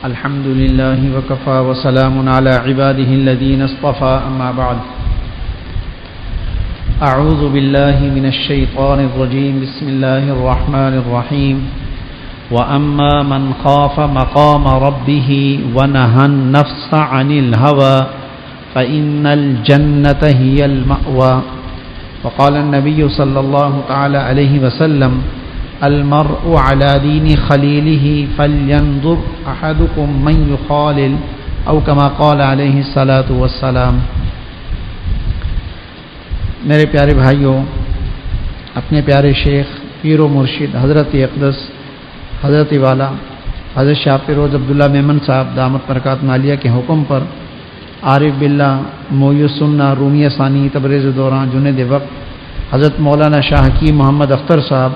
الحمد لله وكفى وسلام على عباده الذين اصطفى أما بعد أعوذ بالله من الشيطان الرجيم بسم الله الرحمن الرحيم وأما من خاف مقام ربه ونهى النفس عن الهوى فإن الجنة هي المأوى وقال النبي صلى الله تعالى عليه وسلم المرء على دين خليله فلينظر أحدكم من يخالل أو كما قال عليه الصلاة والسلام۔ میرے پیارے بھائیوں، اپنے پیارے شیخ پیر و مرشد حضرت اقدس حضرت والا حضرت شاہ فیروز عبداللہ میمن صاحب دامت برکاتہ عالیہ کے حکم پر عارف باللہ موئی سنہ رومیہ ثانی تبریز دوران جنید وقت حضرت مولانا شاہ حکیم محمد اختر صاحب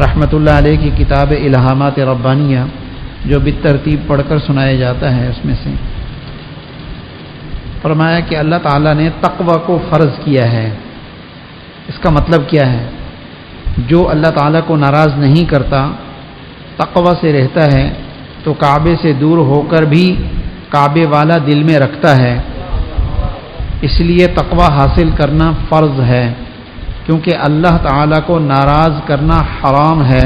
رحمۃ اللہ علیہ کی کتاب الہامات ربانیہ جو بالترتیب پڑھ کر سنایا جاتا ہے، اس میں سے فرمایا کہ اللہ تعالیٰ نے تقوی کو فرض کیا ہے۔ اس کا مطلب کیا ہے؟ جو اللہ تعالیٰ کو ناراض نہیں کرتا، تقوی سے رہتا ہے، تو کعبے سے دور ہو کر بھی کعبے والا دل میں رکھتا ہے۔ اس لیے تقوی حاصل کرنا فرض ہے، کیونکہ اللہ تعالیٰ کو ناراض کرنا حرام ہے۔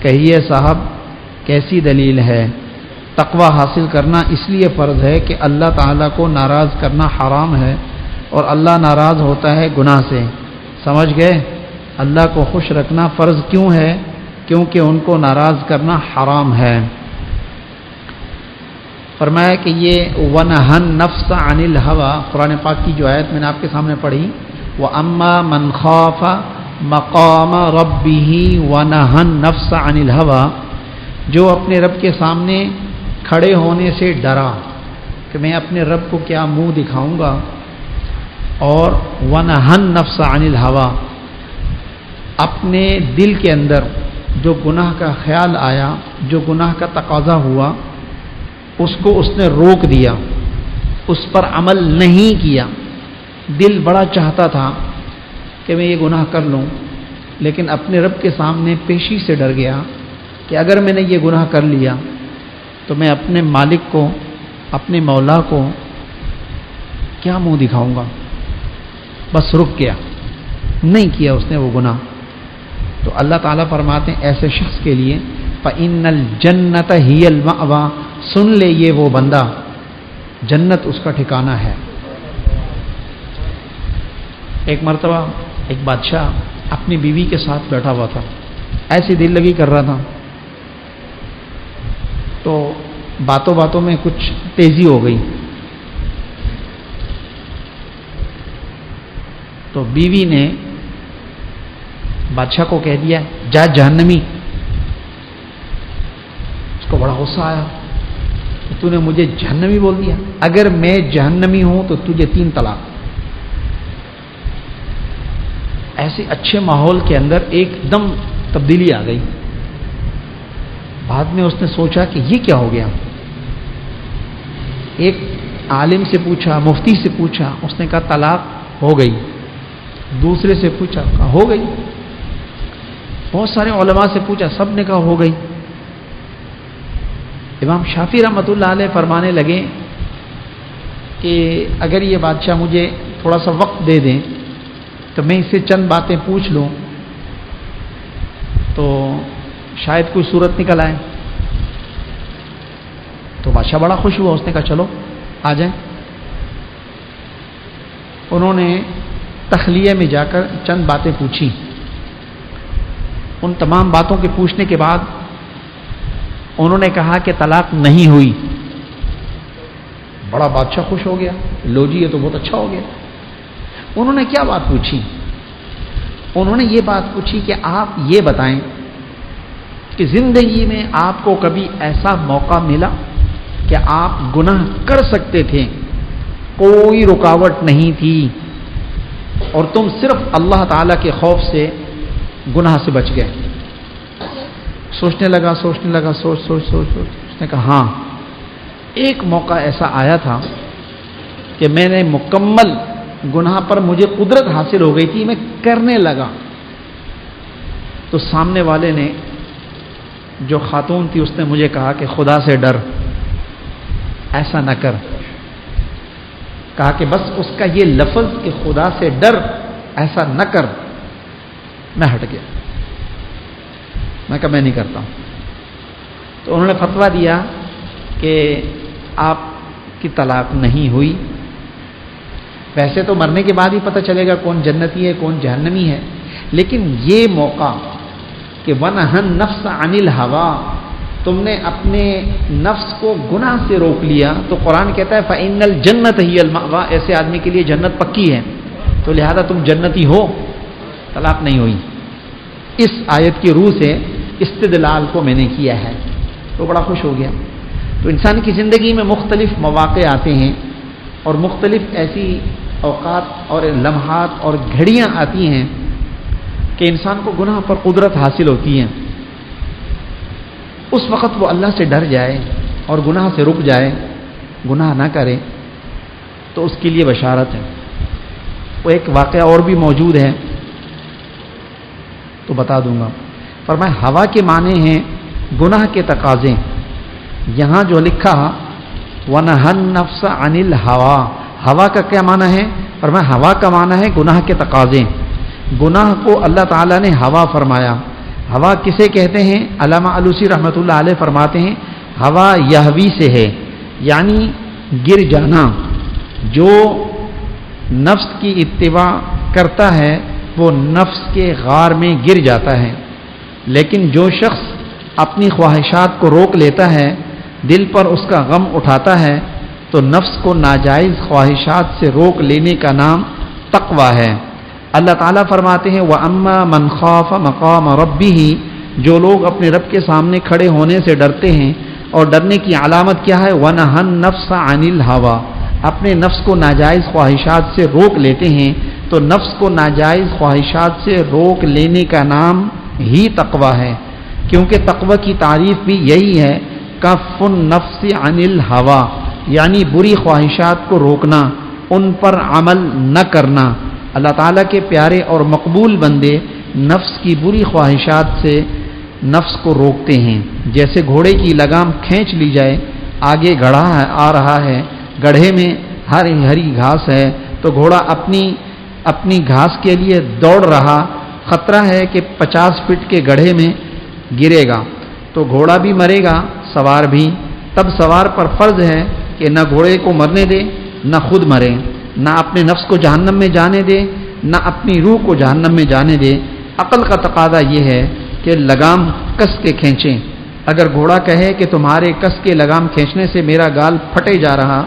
کہیے صاحب کیسی دلیل ہے؟ تقوی حاصل کرنا اس لیے فرض ہے کہ اللہ تعالیٰ کو ناراض کرنا حرام ہے، اور اللہ ناراض ہوتا ہے گناہ سے۔ سمجھ گئے؟ اللہ کو خوش رکھنا فرض کیوں ہے؟ کیونکہ ان کو ناراض کرنا حرام ہے۔ فرمایا کہ یہ وَنَهَى النَّفْسَ عَنِ الْهَوَى، قرآن پاک کی جو آیت میں نے آپ کے سامنے پڑھی، وَأَمَّا مَنْ خَافَ مَقَامَ رَبِّهِ وَنَهَى النَّفْسَ عَنِ الْهَوَى، جو اپنے رب کے سامنے کھڑے ہونے سے ڈرا کہ میں اپنے رب کو کیا منہ دکھاؤں گا، اور وَنَهَى النَّفْسَ عَنِ الْهَوَى، اپنے دل کے اندر جو گناہ کا خیال آیا، جو گناہ کا تقاضا ہوا، اس کو اس نے روک دیا، اس پر عمل نہیں کیا۔ دل بڑا چاہتا تھا کہ میں یہ گناہ کر لوں، لیکن اپنے رب کے سامنے پیشی سے ڈر گیا کہ اگر میں نے یہ گناہ کر لیا تو میں اپنے مالک کو، اپنے مولا کو کیا منہ دکھاؤں گا۔ بس رک گیا، نہیں کیا اس نے وہ گناہ۔ تو اللہ تعالیٰ فرماتے ہیں ایسے شخص کے لیے فَإِنَّ الْجَنَّةَ هِيَ الْمَأْوَى، سن لے یہ وہ بندہ، جنت اس کا ٹھکانہ ہے۔ ایک مرتبہ ایک بادشاہ اپنی بیوی کے ساتھ بیٹھا ہوا تھا، ایسی دل لگی کر رہا تھا، تو باتوں باتوں میں کچھ تیزی ہو گئی، تو بیوی نے بادشاہ کو کہہ دیا جا جہنمی۔ اس کو بڑا غصہ آیا، تو نے مجھے جہنمی بول دیا، اگر میں جہنمی ہوں تو تجھے 3 طلاق۔ ایسے اچھے ماحول کے اندر ایک دم تبدیلی آ گئی۔ بعد میں اس نے سوچا کہ یہ کیا ہو گیا، ایک عالم سے پوچھا، مفتی سے پوچھا، اس نے کہا طلاق ہو گئی۔ دوسرے سے پوچھا، کہا ہو گئی۔ بہت سارے علماء سے پوچھا، سب نے کہا ہو گئی۔ امام شافعی رحمۃ اللہ علیہ فرمانے لگے کہ اگر یہ بادشاہ مجھے تھوڑا سا وقت دے دیں تو میں اس سے چند باتیں پوچھ لوں تو شاید کوئی صورت نکل آئے۔ تو بادشاہ بڑا خوش ہوا، اس نے کہا چلو آ جائیں۔ انہوں نے تخلیہ میں جا کر چند باتیں پوچھی۔ ان تمام باتوں کے پوچھنے کے بعد انہوں نے کہا کہ طلاق نہیں ہوئی۔ بڑا بادشاہ خوش ہو گیا، لو جی یہ تو بہت اچھا ہو گیا۔ انہوں نے کیا بات پوچھی؟ انہوں نے یہ بات پوچھی کہ آپ یہ بتائیں کہ زندگی میں آپ کو کبھی ایسا موقع ملا کہ آپ گناہ کر سکتے تھے، کوئی رکاوٹ نہیں تھی، اور تم صرف اللہ تعالیٰ کے خوف سے گناہ سے بچ گئے؟ سوچنے لگا، سوچ اس نے کہا ہاں، ایک موقع ایسا آیا تھا کہ میں نے مکمل گناہ پر مجھے قدرت حاصل ہو گئی تھی، میں کرنے لگا تو سامنے والے نے جو خاتون تھی اس نے مجھے کہا کہ خدا سے ڈر، ایسا نہ کر. کہا کہ بس اس کا یہ لفظ کہ خدا سے ڈر، ایسا نہ کر. میں ہٹ گیا، میں کہا میں نہیں کرتا ہوں. تو انہوں نے فتویٰ دیا کہ آپ کی طلاق نہیں ہوئی. ویسے تو مرنے کے بعد ہی پتہ چلے گا کون جنتی ہے کون جہنمی ہے، لیکن یہ موقع کہ وَنَهَا النَّفْسَ عَنِ الْهَوَىٰ، تم نے اپنے نفس کو گناہ سے روک لیا، تو قرآن کہتا ہے فَإِنَّ الْجَنَّةَ هِيَ الْمَأْوَىٰ، ایسے آدمی کے لیے جنت پکی ہے، تو لہذا تم جنتی ہو. طلاق نہیں ہوئی. اس آیت کی روح سے استدلال کو میں نے کیا ہے، تو بڑا خوش ہو گیا. تو انسان کی زندگی میں مختلف مواقع آتے ہیں اور مختلف ایسی اوقات اور لمحات اور گھڑیاں آتی ہیں کہ انسان کو گناہ پر قدرت حاصل ہوتی ہے. اس وقت وہ اللہ سے ڈر جائے اور گناہ سے رک جائے، گناہ نہ کرے، تو اس کے لیے بشارت ہے. وہ ایک واقعہ اور بھی موجود ہے تو بتا دوں گا. فرمایا ہوا کے معنی ہیں گناہ کے تقاضے. یہاں جو لکھا وَنَهَا النَّفْسَ عَنِ الْهَوَىٰ، ہوا کا کیا معنی ہے؟ فرمایا ہوا کا معنی ہے گناہ کے تقاضے. گناہ کو اللہ تعالیٰ نے ہوا فرمایا. ہوا کسے کہتے ہیں؟ علامہ علوسی رحمۃ اللہ علیہ فرماتے ہیں ہوا یہوی سے ہے، یعنی گر جانا. جو نفس کی اتباع کرتا ہے وہ نفس کے غار میں گر جاتا ہے، لیکن جو شخص اپنی خواہشات کو روک لیتا ہے، دل پر اس کا غم اٹھاتا ہے، تو نفس کو ناجائز خواہشات سے روک لینے کا نام تقویٰ ہے. اللہ تعالیٰ فرماتے ہیں وَأَمَّا مَنْ خَافَ مَقَامَ رَبِّهِ، جو لوگ اپنے رب کے سامنے کھڑے ہونے سے ڈرتے ہیں، اور ڈرنے کی علامت کیا ہے؟ وَنَهَا النَّفْسَ عَنِ الْهَوَىٰ، اپنے نفس کو ناجائز خواہشات سے روک لیتے ہیں. تو نفس کو ناجائز خواہشات سے روک لینے کا نام ہی تقویٰ ہے، کیونکہ تقویٰ کی تعریف بھی یہی ہے کف النفس عن الهویٰ، یعنی بری خواہشات کو روکنا، ان پر عمل نہ کرنا. اللہ تعالیٰ کے پیارے اور مقبول بندے نفس کی بری خواہشات سے نفس کو روکتے ہیں. جیسے گھوڑے کی لگام کھینچ لی جائے، آگے گڑھا آ رہا ہے، گڑھے میں ہری ہری گھاس ہے، تو گھوڑا اپنی گھاس کے لیے دوڑ رہا، خطرہ ہے کہ 50 فٹ کے گڑھے میں گرے گا، تو گھوڑا بھی مرے گا، سوار بھی. تب سوار پر فرض ہے کہ نہ گھوڑے کو مرنے دے، نہ خود مرے، نہ اپنے نفس کو جہنم میں جانے دے، نہ اپنی روح کو جہنم میں جانے دے. عقل کا تقاضا یہ ہے کہ لگام کس کے کھینچیں. اگر گھوڑا کہے کہ تمہارے کس کے لگام کھینچنے سے میرا گال پھٹے جا رہا،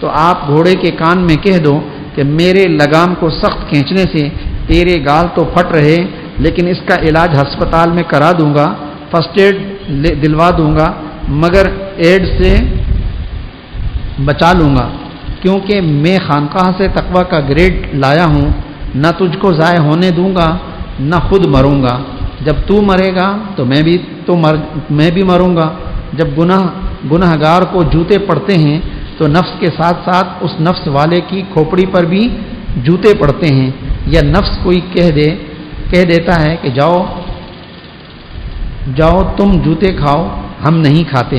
تو آپ گھوڑے کے کان میں کہہ دو کہ میرے لگام کو سخت کھینچنے سے تیرے گال تو پھٹ رہے، لیکن اس کا علاج ہسپتال میں کرا دوں گا، فرسٹ ایڈ دلوا دوں گا، مگر ایڈ سے بچا لوں گا، کیونکہ میں خانقاہ سے تقویٰ کا گریڈ لایا ہوں. نہ تجھ کو ضائع ہونے دوں گا، نہ خود مروں گا. جب تو مرے گا تو میں بھی مروں گا. جب گناہ گار کو جوتے پڑتے ہیں تو نفس کے ساتھ ساتھ اس نفس والے کی کھوپڑی پر بھی جوتے پڑتے ہیں. یا نفس کوئی کہہ دیتا ہے کہ جاؤ تم جوتے کھاؤ، ہم نہیں کھاتے.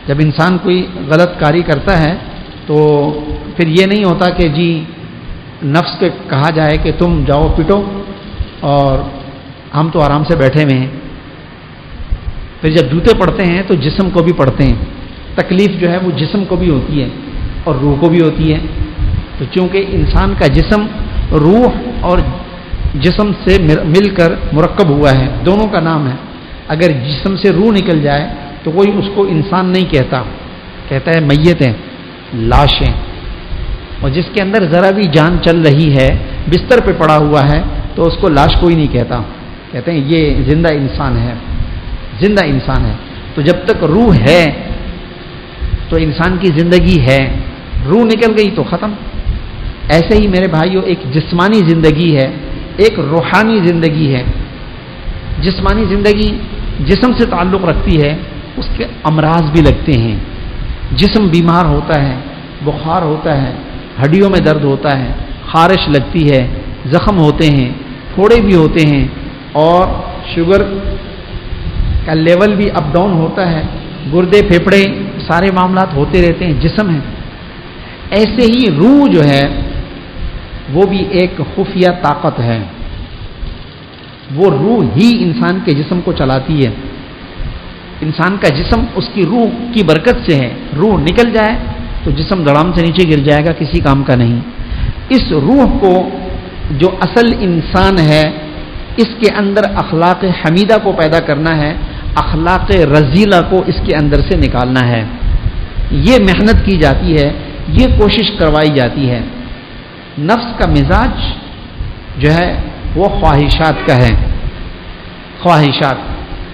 جب انسان کوئی غلط کاری کرتا ہے تو پھر یہ نہیں ہوتا کہ جی نفس کے کہا جائے کہ تم جاؤ پٹو اور ہم تو آرام سے بیٹھے ہوئے ہیں. پھر جب جوتے پڑتے ہیں تو جسم کو بھی پڑتے ہیں. تکلیف جو ہے وہ جسم کو بھی ہوتی ہے اور روح کو بھی ہوتی ہے. تو چونکہ انسان کا جسم روح اور جسم سے مل کر مرکب ہوا ہے، دونوں کا نام ہے. اگر جسم سے روح نکل جائے تو کوئی اس کو انسان نہیں کہتا ہے میتیں، لاشیں. اور جس کے اندر ذرا بھی جان چل رہی ہے، بستر پہ پڑا ہوا ہے، تو اس کو لاش کوئی نہیں کہتا، کہتے ہیں یہ زندہ انسان ہے. تو جب تک روح ہے تو انسان کی زندگی ہے، روح نکل گئی تو ختم. ایسے ہی میرے بھائیوں ایک جسمانی زندگی ہے، ایک روحانی زندگی ہے. جسمانی زندگی جسم سے تعلق رکھتی ہے، اس کے امراض بھی لگتے ہیں. جسم بیمار ہوتا ہے، بخار ہوتا ہے، ہڈیوں میں درد ہوتا ہے، خارش لگتی ہے، زخم ہوتے ہیں، پھوڑے بھی ہوتے ہیں، اور شوگر کا لیول بھی اپ ڈاؤن ہوتا ہے. گردے پھیپھڑے سارے معاملات ہوتے رہتے ہیں، جسم ہے. ایسے ہی روح جو ہے وہ بھی ایک خفیہ طاقت ہے. وہ روح ہی انسان کے جسم کو چلاتی ہے. انسان کا جسم اس کی روح کی برکت سے ہے. روح نکل جائے تو جسم دڑام سے نیچے گر جائے گا، کسی کام کا نہیں. اس روح کو جو اصل انسان ہے اس کے اندر اخلاق حمیدہ کو پیدا کرنا ہے، اخلاق رذیلہ کو اس کے اندر سے نکالنا ہے. یہ محنت کی جاتی ہے، یہ کوشش کروائی جاتی ہے. نفس کا مزاج جو ہے وہ خواہشات کا ہے. خواہشات،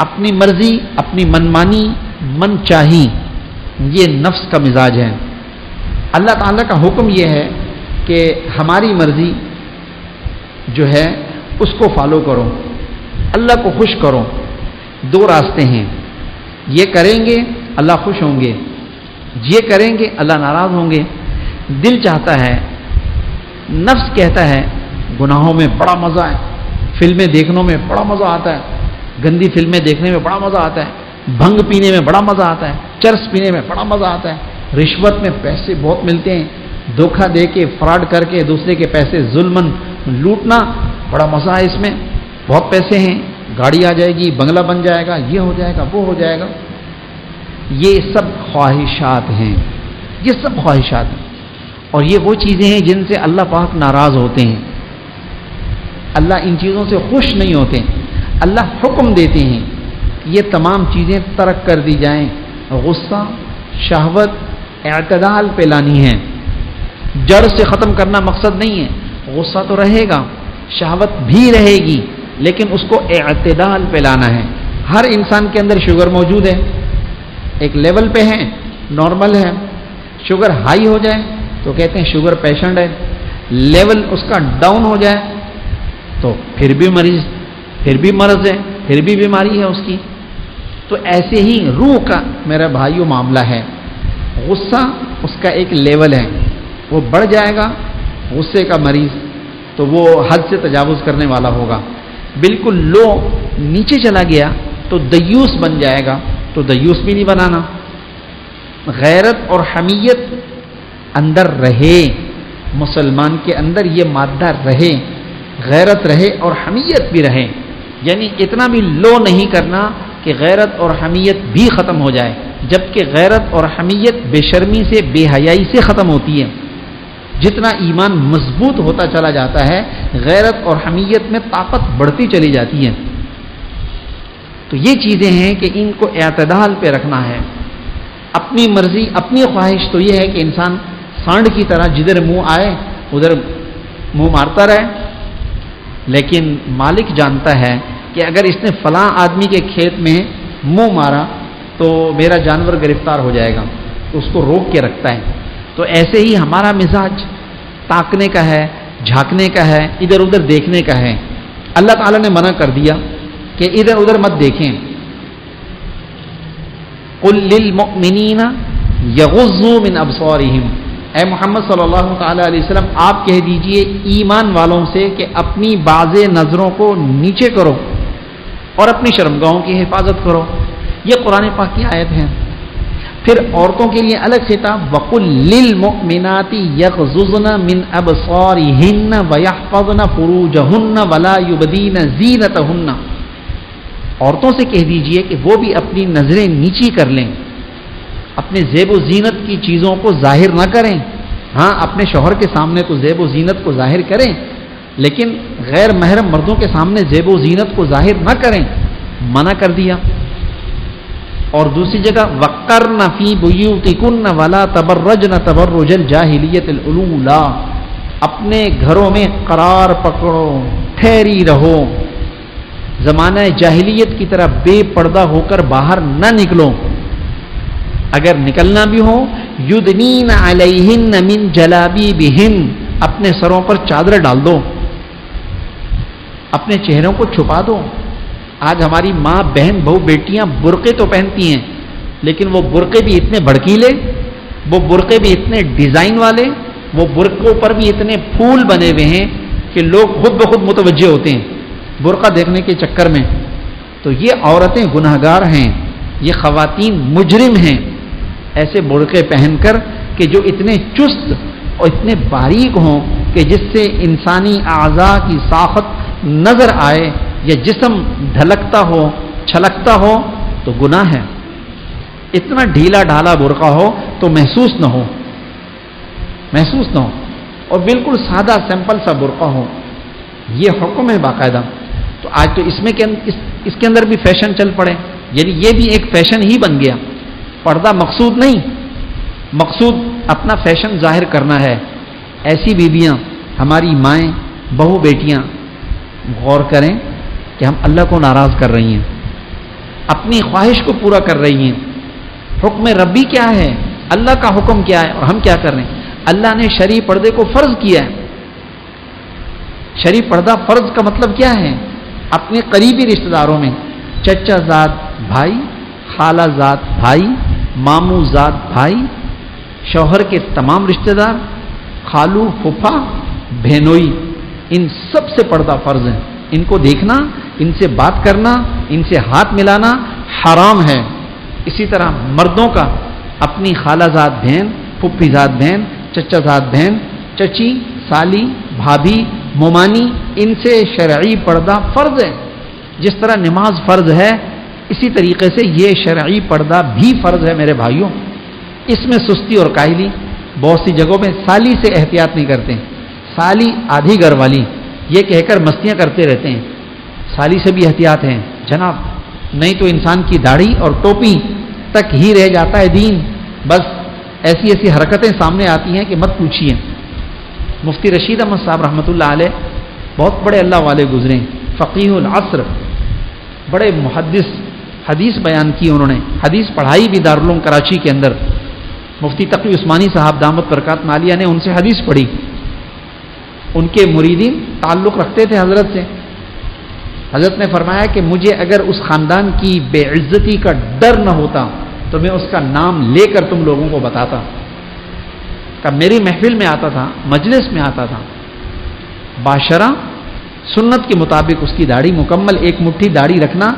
اپنی مرضی، اپنی منمانی، من چاہی، یہ نفس کا مزاج ہے. اللہ تعالیٰ کا حکم یہ ہے کہ ہماری مرضی جو ہے اس کو فالو کرو، اللہ کو خوش کرو. دو راستے ہیں، یہ کریں گے اللہ خوش ہوں گے، یہ کریں گے اللہ ناراض ہوں گے. دل چاہتا ہے، نفس کہتا ہے گناہوں میں بڑا مزہ ہے، فلمیں دیکھنے میں بڑا مزہ آتا ہے، گندی فلمیں دیکھنے میں بڑا مزہ آتا ہے، بھنگ پینے میں بڑا مزہ آتا ہے، چرس پینے میں بڑا مزہ آتا ہے، رشوت میں پیسے بہت ملتے ہیں، دھوکہ دے کے فراڈ کر کے دوسرے کے پیسے ظلمن لوٹنا بڑا مزہ ہے، اس میں بہت پیسے ہیں، گاڑی آ جائے گی، بنگلہ بن جائے گا، یہ ہو جائے گا، وہ ہو جائے گا. یہ سب خواہشات ہیں، یہ سب خواہشات ہیں. اور یہ وہ چیزیں ہیں جن سے اللہ پاک ناراض ہوتے ہیں. اللہ ان چیزوں سے خوش نہیں ہوتے. اللہ حکم دیتے ہیں کہ یہ تمام چیزیں ترک کر دی جائیں. غصہ، شہوت، اعتدال پہ لانی ہے. جڑ سے ختم کرنا مقصد نہیں ہے. غصہ تو رہے گا، شہوت بھی رہے گی، لیکن اس کو اعتدال پہ لانا ہے. ہر انسان کے اندر شوگر موجود ہے، ایک لیول پہ ہے، نارمل ہے. شوگر ہائی ہو جائے تو کہتے ہیں شوگر پیشنٹ ہے، لیول اس کا ڈاؤن ہو جائے تو پھر بھی مریض، پھر بھی مرض ہے، پھر بھی بیماری ہے اس کی. تو ایسے ہی روح کا میرا بھائیو معاملہ ہے. غصہ اس کا ایک لیول ہے، وہ بڑھ جائے گا غصے کا مریض تو وہ حد سے تجاوز کرنے والا ہوگا. بالکل لو نیچے چلا گیا تو دیوس بن جائے گا، تو دیوس بھی نہیں بنانا. غیرت اور حمیت اندر رہے، مسلمان کے اندر یہ مادہ رہے، غیرت رہے اور حمیت بھی رہے. یعنی اتنا بھی لو نہیں کرنا کہ غیرت اور حمیت بھی ختم ہو جائے، جبکہ غیرت اور حمیت بے شرمی سے، بے حیائی سے ختم ہوتی ہے. جتنا ایمان مضبوط ہوتا چلا جاتا ہے غیرت اور حمیت میں طاقت بڑھتی چلی جاتی ہے. تو یہ چیزیں ہیں کہ ان کو اعتدال پہ رکھنا ہے. اپنی مرضی، اپنی خواہش تو یہ ہے کہ انسان سانڈ کی طرح جدھر منہ آئے ادھر منہ مارتا رہے. لیکن مالک جانتا ہے کہ اگر اس نے فلاں آدمی کے کھیت میں منہ مارا تو میرا جانور گرفتار ہو جائے گا، تو اس کو روک کے رکھتا ہے. تو ایسے ہی ہمارا مزاج تاکنے کا ہے، جھانکنے کا ہے، ادھر ادھر دیکھنے کا ہے. اللہ تعالیٰ نے منع کر دیا کہ ادھر ادھر مت دیکھیں. قل للمؤمنین یغضوا من ابصارہم، اے محمد صلی اللہ تعالی علیہ وسلم آپ کہہ دیجئے ایمان والوں سے کہ اپنی باز نظروں کو نیچے کرو اور اپنی شرمگاہوں کی حفاظت کرو. یہ قرآن پاک کی آیت ہے. پھر عورتوں کے لیے الگ خطاب، وَقُلْ لِلْمُؤْمِنَاتِ يَغْضُضْنَ مِنْ أَبْصَارِهِنَّ وَيَحْفَظْنَ فُرُوجَهُنَّ وَلَا يُبْدِينَ زِينَتَهُنَّ. عورتوں سے کہہ دیجئے کہ وہ بھی اپنی نظریں نیچی کر لیں، اپنے زیب و زینت کی چیزوں کو ظاہر نہ کریں. ہاں اپنے شوہر کے سامنے تو زیب و زینت کو ظاہر کریں، لیکن غیر محرم مردوں کے سامنے زیب و زینت کو ظاہر نہ کریں، منع کر دیا. اور دوسری جگہ وَقَرْنَ فِي بُيُوتِكُنَّ وَلَا تَبَرَّجْنَ تَبَرُّجَ الْجَاهِلِيَّةِ الْأُولَىٰ. اپنے گھروں میں قرار پکڑو، ٹھہری رہو، زمانہ جاہلیت کی طرح بے پردہ ہو کر باہر نہ نکلو. اگر نکلنا بھی ہو یدنین علیہن من جلابیبہن، اپنے سروں پر چادر ڈال دو، اپنے چہروں کو چھپا دو. آج ہماری ماں، بہن، بہو، بیٹیاں برقعے تو پہنتی ہیں، لیکن وہ برقعے بھی اتنے بھڑکیلے، وہ برقعے بھی اتنے ڈیزائن والے، وہ برقعوں پر بھی اتنے پھول بنے ہوئے ہیں کہ لوگ خود بخود متوجہ ہوتے ہیں برقع دیکھنے کے چکر میں. تو یہ عورتیں گنہگار ہیں، یہ خواتین مجرم ہیں. ایسے برقعے پہن کر کہ جو اتنے چست اور اتنے باریک ہوں کہ جس سے انسانی اعضاء کی ساخت نظر آئے یا جسم ڈھلکتا ہو چھلکتا ہو تو گناہ ہے. اتنا ڈھیلا ڈھالا برقع ہو تو محسوس نہ ہو اور بالکل سادہ سمپل سا برقع ہو. یہ حکم ہے باقاعدہ. تو آج تو اس کے اندر بھی فیشن چل پڑے، یعنی یہ بھی ایک فیشن ہی بن گیا. پردہ مقصود نہیں، مقصود اپنا فیشن ظاہر کرنا ہے. ایسی بیویاں ہماری مائیں بہو بیٹیاں غور کریں کہ ہم اللہ کو ناراض کر رہی ہیں، اپنی خواہش کو پورا کر رہی ہیں. حکم ربی کیا ہے، اللہ کا حکم کیا ہے، اور ہم کیا کر رہے ہیں. اللہ نے شرعی پردے کو فرض کیا ہے. شرعی پردہ فرض کا مطلب کیا ہے؟ اپنے قریبی رشتہ داروں میں چچا زاد بھائی، خالہ زاد بھائی، ماموں زاد بھائی، شوہر کے تمام رشتہ دار، خالو پھوپھا بہنوئی، ان سب سے پردہ فرض ہے. ان کو دیکھنا، ان سے بات کرنا، ان سے ہاتھ ملانا حرام ہے. اسی طرح مردوں کا اپنی خالہ زاد بہن، پھپھی زاد بہن، چچا زاد بہن، چچی، سالی، بھابھی، مومانی، ان سے شرعی پردہ فرض ہے. جس طرح نماز فرض ہے اسی طریقے سے یہ شرعی پردہ بھی فرض ہے میرے بھائیوں. اس میں سستی اور کاہلی بہت سی جگہوں میں سالی سے احتیاط نہیں کرتے. سالی آدھی گھر والی یہ کہہ کر مستیاں کرتے رہتے ہیں. سالی سے بھی احتیاط ہیں جناب، نہیں تو انسان کی داڑھی اور ٹوپی تک ہی رہ جاتا ہے دین. بس ایسی ایسی حرکتیں سامنے آتی ہیں کہ مت پوچھیے. مفتی رشید احمد صاحب رحمۃ اللہ علیہ بہت بڑے اللہ والے گزرے، فقیہ العصر، بڑے محدث، حدیث بیان کی انہوں نے، حدیث پڑھائی بھی دارالعلوم کراچی کے اندر. مفتی تقی عثمانی صاحب دامت برکات عالیہ نے ان سے حدیث پڑھی. ان کے مریدین تعلق رکھتے تھے حضرت سے. حضرت نے فرمایا کہ مجھے اگر اس خاندان کی بے عزتی کا ڈر نہ ہوتا تو میں اس کا نام لے کر تم لوگوں کو بتاتا. کہ میری محفل میں آتا تھا، مجلس میں آتا تھا، باشرہ سنت کے مطابق اس کی داڑھی مکمل ایک مٹھی داڑھی رکھنا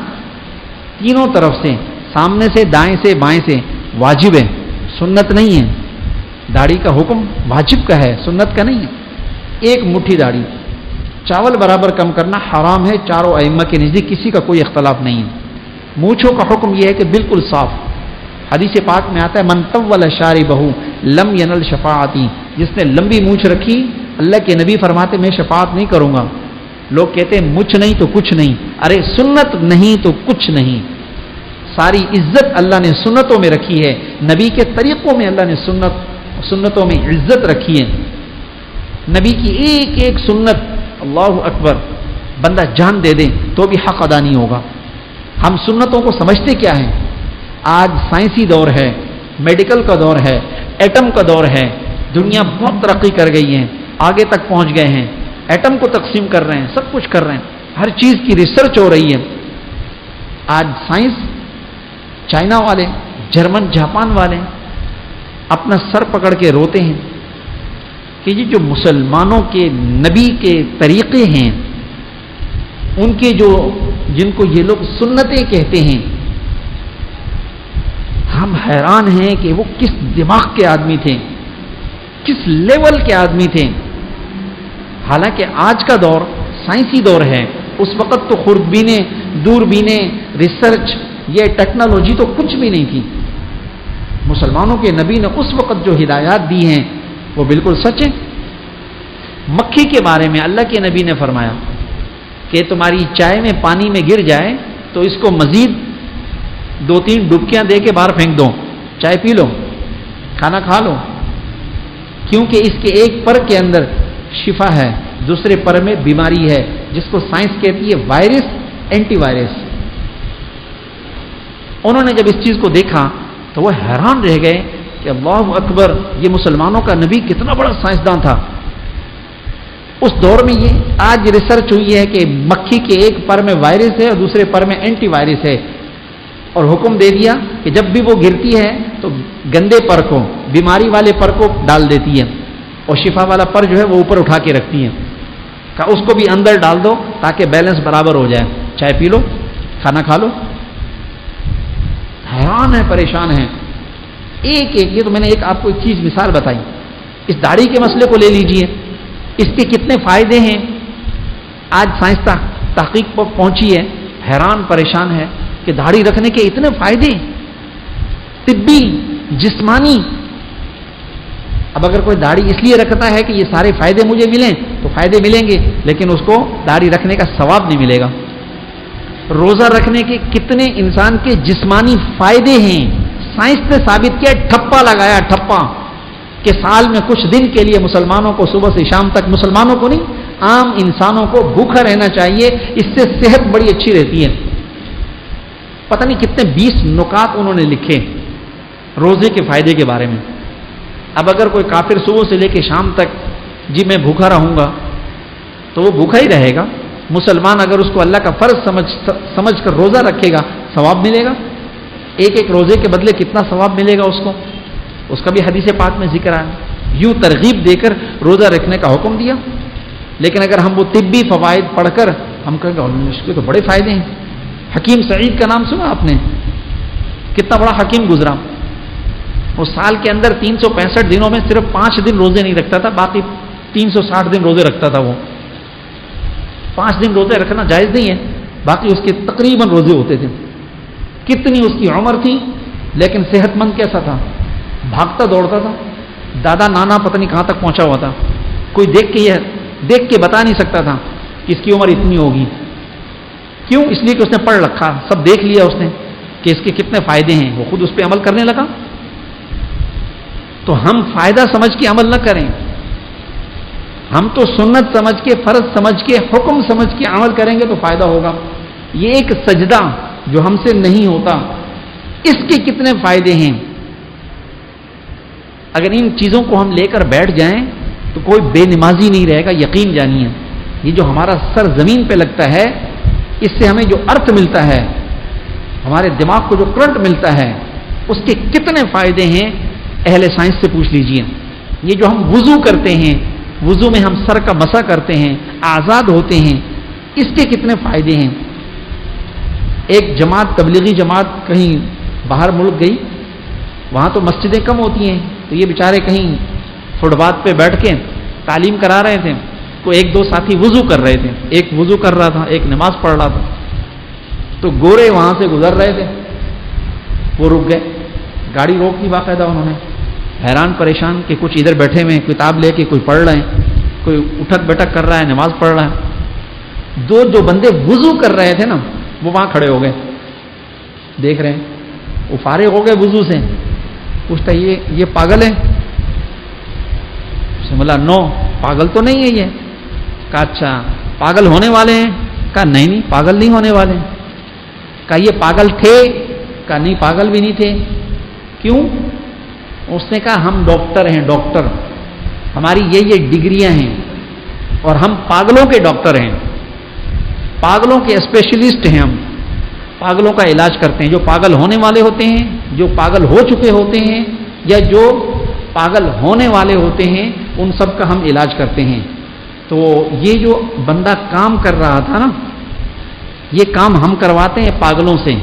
تینوں طرف سے، سامنے سے، دائیں سے، بائیں سے، واجب ہے، سنت نہیں ہے. داڑھی کا حکم واجب کا ہے، سنت کا نہیں ہے. ایک مٹھی داڑھی، چاول برابر کم کرنا حرام ہے. چاروں ائمہ کے نزدیک کسی کا کوئی اختلاف نہیں ہے. مونچھوں کا حکم یہ ہے کہ بالکل صاف. حدیث پاک میں آتا ہے من طول شاربہ لم ینل شفاعتی، جس نے لمبی مونچھ رکھی اللہ کے نبی فرماتے میں شفاعت نہیں کروں گا. لوگ کہتے ہیں مچھ نہیں تو کچھ نہیں. ارے سنت نہیں تو کچھ نہیں. ساری عزت اللہ نے سنتوں میں رکھی ہے. نبی کے طریقوں میں اللہ نے سنتوں میں عزت رکھی ہے. نبی کی ایک ایک سنت، اللہ اکبر، بندہ جان دے دے تو بھی حق ادا نہیں ہوگا. ہم سنتوں کو سمجھتے کیا ہیں؟ آج سائنسی دور ہے، میڈیکل کا دور ہے، ایٹم کا دور ہے. دنیا بہت ترقی کر گئی ہے، آگے تک پہنچ گئے ہیں. ایٹم کو تقسیم کر رہے ہیں، سب کچھ کر رہے ہیں، ہر چیز کی ریسرچ ہو رہی ہے. آج سائنس، چائنا والے، جرمن، جاپان والے اپنا سر پکڑ کے روتے ہیں کہ یہ جو مسلمانوں کے نبی کے طریقے ہیں، ان کے جن کو یہ لوگ سنتیں کہتے ہیں، ہم حیران ہیں کہ وہ کس دماغ کے آدمی تھے، کس لیول کے آدمی تھے. حالانکہ آج کا دور سائنسی دور ہے. اس وقت تو خوردبینیں، دوربینیں، ریسرچ، یہ ٹیکنالوجی تو کچھ بھی نہیں تھی. مسلمانوں کے نبی نے اس وقت جو ہدایات دی ہیں وہ بالکل سچ ہے. مکھی کے بارے میں اللہ کے نبی نے فرمایا کہ تمہاری چائے میں پانی میں گر جائے تو اس کو مزید 2-3 ڈبکیاں دے کے باہر پھینک دو، چائے پی لو، کھانا کھا لو، کیونکہ اس کے ایک پر کے اندر شفا ہے، دوسرے پر میں بیماری ہے، جس کو سائنس کہتی ہے وائرس، اینٹی وائرس. انہوں نے جب اس چیز کو دیکھا تو وہ حیران رہ گئے کہ اللہ اکبر، یہ مسلمانوں کا نبی کتنا بڑا سائنسدان تھا. اس دور میں یہ آج ریسرچ ہوئی ہے کہ مکھی کے ایک پر میں وائرس ہے اور دوسرے پر میں اینٹی وائرس ہے، اور حکم دے دیا کہ جب بھی وہ گرتی ہے تو گندے پر کو، بیماری والے پر کو ڈال دیتی ہے، اور شفا والا پر جو ہے وہ اوپر اٹھا کے رکھتی ہے. کہ اس کو بھی اندر ڈال دو تاکہ بیلنس برابر ہو جائے، چائے پی لو، کھانا کھا لو. حیران ہے، پریشان ہیں. ایک ایک, یہ تو میں نے آپ کو ایک چیز مثال بتائی. اس داڑھی کے مسئلے کو لے لیجئے, اس کے کتنے فائدے ہیں. آج سائنس تحقیق پر پہنچی ہے, حیران پریشان ہے کہ داڑھی رکھنے کے اتنے فائدے طبی, جسمانی. اب اگر کوئی داڑھی اس لیے رکھتا ہے کہ یہ سارے فائدے مجھے ملیں, تو فائدے ملیں گے, لیکن اس کو داڑھی رکھنے کا ثواب نہیں ملے گا. روزہ رکھنے کے کتنے انسان کے جسمانی فائدے ہیں, سائنس نے ثابت کیا, ٹھپا لگایا, ٹھپا, کہ سال میں کچھ دن کے لیے مسلمانوں کو صبح سے شام تک, مسلمانوں کو نہیں, عام انسانوں کو بھوکا رہنا چاہیے, اس سے صحت بڑی اچھی رہتی ہے. پتہ نہیں کتنے 20 نکات انہوں نے لکھے روزے کے فائدے کے بارے میں. اب اگر کوئی کافر صبح سے لے کے شام تک جی میں بھوکا رہوں گا, تو وہ بھوکا ہی رہے گا. مسلمان اگر اس کو اللہ کا فرض سمجھ کر روزہ رکھے گا, ثواب ملے گا. ایک ایک روزے کے بدلے کتنا ثواب ملے گا اس کو, اس کا بھی حدیث پاک میں ذکر آیا. یوں ترغیب دے کر روزہ رکھنے کا حکم دیا. لیکن اگر ہم وہ طبی فوائد پڑھ کر ہم کہیں گے اس کے تو بڑے فائدے ہیں. حکیم سعید کا نام سنا آپ نے, کتنا بڑا حکیم گزرا. وہ سال کے اندر 365 دنوں میں صرف 5 دن روزے نہیں رکھتا تھا, باقی 360 دن روزے رکھتا تھا. وہ 5 دن روزے رکھنا جائز نہیں ہے, باقی اس کے تقریباً روزے ہوتے تھے. کتنی اس کی عمر تھی, لیکن صحت مند کیسا تھا, بھاگتا دوڑتا تھا. دادا نانا پتہ نہیں کہاں تک پہنچا ہوا تھا. کوئی دیکھ کے بتا نہیں سکتا تھا کہ اس کی عمر اتنی ہوگی. کیوں؟ اس لیے کہ اس نے پڑھ رکھا, سب دیکھ لیا اس نے کہ اس کے کتنے فائدے ہیں, وہ خود اس پہ عمل کرنے لگا. تو ہم فائدہ سمجھ کے عمل نہ کریں, ہم تو سنت سمجھ کے, فرض سمجھ کے, حکم سمجھ کے عمل کریں گے تو فائدہ ہوگا. یہ ایک سجدہ جو ہم سے نہیں ہوتا, اس کے کتنے فائدے ہیں. اگر ان چیزوں کو ہم لے کر بیٹھ جائیں تو کوئی بے نمازی نہیں رہے گا. یقین جانیے, یہ جو ہمارا سر زمین پہ لگتا ہے, اس سے ہمیں جو ارتھ ملتا ہے, ہمارے دماغ کو جو کرنٹ ملتا ہے, اس کے کتنے فائدے ہیں اہل سائنس سے پوچھ لیجئے. یہ جو ہم وضو کرتے ہیں, وضو میں ہم سر کا مسح کرتے ہیں, آزاد ہوتے ہیں, اس کے کتنے فائدے ہیں. ایک جماعت, تبلیغی جماعت کہیں باہر ملک گئی, وہاں تو مسجدیں کم ہوتی ہیں, تو یہ بیچارے کہیں فٹ پاتھ پہ بیٹھ کے تعلیم کرا رہے تھے. کوئی 1-2 ساتھی وضو کر رہے تھے, ایک وضو کر رہا تھا, ایک نماز پڑھ رہا تھا. تو گورے وہاں سے گزر رہے تھے, وہ رک گئے, گاڑی روک دی باقاعدہ انہوں نے. حیران پریشان کہ کچھ ادھر بیٹھے ہوئے کتاب لے کے, کوئی پڑھ رہے ہیں, کوئی اٹھک بیٹھک کر رہا ہے, نماز پڑھ رہا ہے. جو بندے وضو کر رہے تھے نا, وہ وہاں کھڑے ہو گئے, دیکھ رہے ہیں. وہ فارغ ہو گئے وضو سے. پوچھتا یہ پاگل ہے؟ بولا نو, پاگل تو نہیں ہے یہ. کہا اچھا پاگل ہونے والے ہیں؟ کہا نہیں پاگل نہیں ہونے والے. کہا یہ پاگل تھے؟ کہا نہیں پاگل بھی نہیں تھے. کیوں؟ اس نے کہا ہم ڈاکٹر ہیں, ڈاکٹر, ہماری یہ ڈگریاں ہیں, اور ہم پاگلوں کے ڈاکٹر ہیں, پاگلوں کے اسپیشلسٹ ہیں. ہم پاگلوں کا علاج کرتے ہیں. جو پاگل ہونے والے ہوتے ہیں, جو پاگل ہو چکے ہوتے ہیں, یا جو پاگل ہونے والے ہوتے ہیں, ان سب کا ہم علاج کرتے ہیں. تو یہ جو بندہ کام کر رہا تھا نا, یہ کام ہم کرواتے ہیں پاگلوں سے.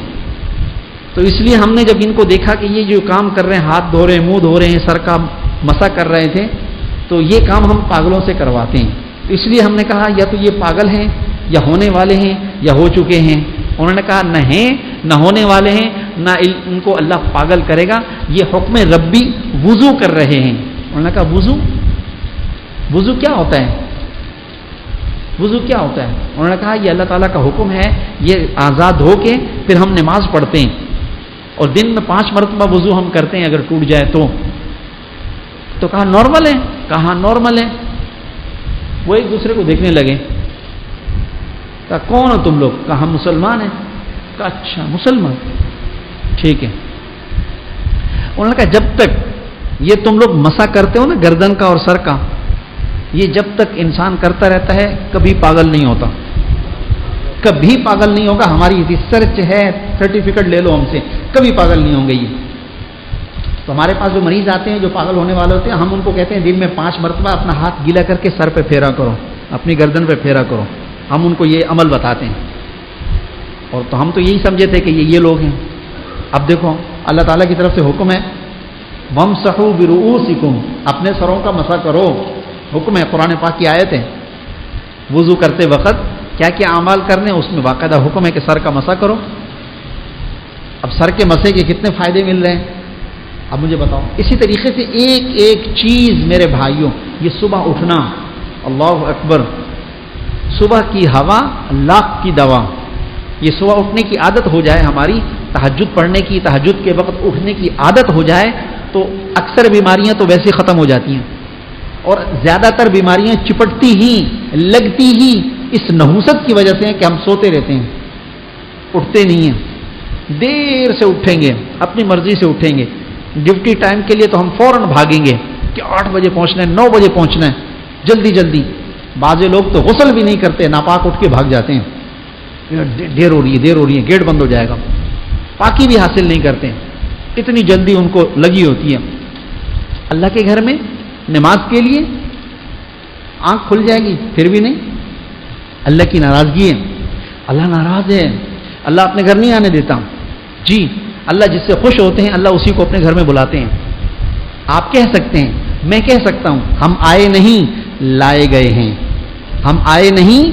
تو اس لیے ہم نے جب ان کو دیکھا کہ یہ جو کام کر رہے ہیں, ہاتھ دھو رہے ہیں, منہ دھو رہے ہیں, سر کا مسح کر رہے تھے, تو یہ کام ہم پاگلوں سے کرواتے ہیں. تو اس لیے ہم نے کہا یا تو یہ پاگل ہیں, یا ہونے والے ہیں, یا ہو چکے ہیں. انہوں نے کہا نہ ہیں, نہ ہونے والے ہیں, نہ ان کو اللہ پاگل کرے گا. یہ حکم ربی وضو کر رہے ہیں. انہوں نے کہا وضو کیا ہوتا ہے؟ وضو کیا ہوتا ہے؟ انہوں نے کہا یہ اللہ تعالیٰ کا حکم ہے, یہ آزاد ہو کے پھر ہم نماز پڑھتے ہیں, اور دن میں 5 مرتبہ وضو ہم کرتے ہیں اگر ٹوٹ جائے تو کہا نارمل ہے. کہا نارمل ہے. وہ ایک دوسرے کو دیکھنے لگے. کہا کون ہو تم لوگ؟ کہا ہم مسلمان ہیں. کہا اچھا مسلمان, ٹھیک ہے. انہوں نے کہا جب تک یہ تم لوگ مسح کرتے ہو نا گردن کا اور سر کا, یہ جب تک انسان کرتا رہتا ہے کبھی پاگل نہیں ہوتا, کبھی پاگل نہیں ہوگا. ہماری ریسرچ ہے, سرٹیفکیٹ لے لو ہم سے, کبھی پاگل نہیں ہوں گے یہ. تو ہمارے پاس جو مریض آتے ہیں جو پاگل ہونے والے ہوتے ہیں, ہم ان کو کہتے ہیں دن میں 5 مرتبہ اپنا ہاتھ گیلا کر کے سر پہ پھیرا کرو, اپنی گردن پہ پھیرا کرو. ہم ان کو یہ عمل بتاتے ہیں. اور تو ہم تو یہی سمجھے تھے کہ یہ لوگ ہیں. اب دیکھو اللہ تعالیٰ کی طرف سے حکم ہے وَامْسَحُوا بِرُؤُوسِكُمْ، اپنے سروں کا مسح کرو، حکم ہے، قرآن پاک کی آیت ہے. وضو کرتے وقت کیا کیا اعمال کرنے، اس میں باقاعدہ حکم ہے کہ سر کا مسح کرو. اب سر کے مسح کے کتنے فائدے مل رہے ہیں اب مجھے بتاؤ. اسی طریقے سے ایک ایک چیز میرے بھائیوں، یہ صبح اٹھنا، اللہ اکبر، صبح کی ہوا لاکھ کی دوا. یہ صبح اٹھنے کی عادت ہو جائے ہماری، تہجد پڑھنے کی، تہجد کے وقت اٹھنے کی عادت ہو جائے تو اکثر بیماریاں تو ویسے ختم ہو جاتی ہیں، اور زیادہ تر بیماریاں چپٹتی ہی، لگتی ہی اس نحوست کی وجہ سے ہیں کہ ہم سوتے رہتے ہیں، اٹھتے نہیں ہیں. دیر سے اٹھیں گے، اپنی مرضی سے اٹھیں گے. ڈیوٹی ٹائم کے لیے تو ہم فوراً بھاگیں گے کہ 8 بجے پہنچنا ہے، 9 بجے پہنچنا ہے، جلدی جلدی. بعض لوگ تو غسل بھی نہیں کرتے، ناپاک اٹھ کے بھاگ جاتے ہیں، دیر ہو رہی ہے، گیٹ بند ہو جائے گا. پاکی بھی حاصل نہیں کرتے، اتنی جلدی ان کو لگی ہوتی ہے. اللہ کے گھر میں نماز کے لیے آنکھ کھل جائے گی پھر بھی نہیں. اللہ کی ناراضگی ہے، اللہ ناراض ہے، اللہ اپنے گھر نہیں آنے دیتا. جی، اللہ جس سے خوش ہوتے ہیں اللہ اسی کو اپنے گھر میں بلاتے ہیں. آپ کہہ سکتے ہیں، میں کہہ سکتا ہوں، ہم آئے نہیں لائے گئے ہیں. ہم آئے نہیں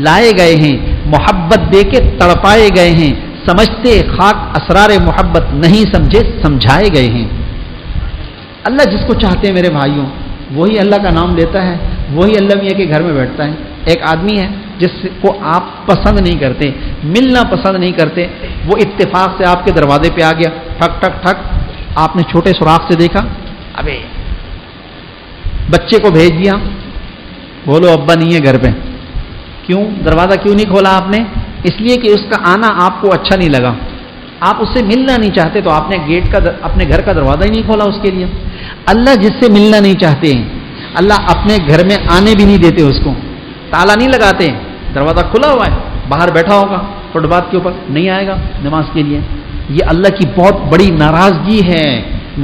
لائے گئے ہیں، محبت دے کے تڑپائے گئے ہیں. سمجھتے خاک اسرار محبت، نہیں سمجھے سمجھائے گئے ہیں. اللہ جس کو چاہتے ہیں میرے بھائیوں، وہی اللہ کا نام لیتا ہے، وہی اللہ میاں کے گھر میں بیٹھتا ہے. ایک آدمی ہے جس کو آپ پسند نہیں کرتے، ملنا پسند نہیں کرتے، وہ اتفاق سے آپ کے دروازے پہ آ گیا، ٹھک ٹھک ٹھک، آپ نے چھوٹے سوراخ سے دیکھا، ابے بچے کو بھیج دیا، بولو ابا نہیں ہے گھر پہ. کیوں دروازہ کیوں نہیں کھولا آپ نے؟ اس لیے کہ اس کا آنا آپ کو اچھا نہیں لگا، آپ اس سے ملنا نہیں چاہتے، تو آپ نے اپنے گھر کا دروازہ ہی نہیں کھولا اس کے لیے. اللہ جس سے ملنا نہیں چاہتے ہیں، اللہ اپنے گھر میں آنے بھی نہیں دیتے، اس کو تالا نہیں لگاتے، دروازہ کھلا ہوا ہے، باہر بیٹھا ہوگا فٹ باتھ کے اوپر، نہیں آئے گا نماز کے لیے. یہ اللہ کی بہت بڑی ناراضگی ہے.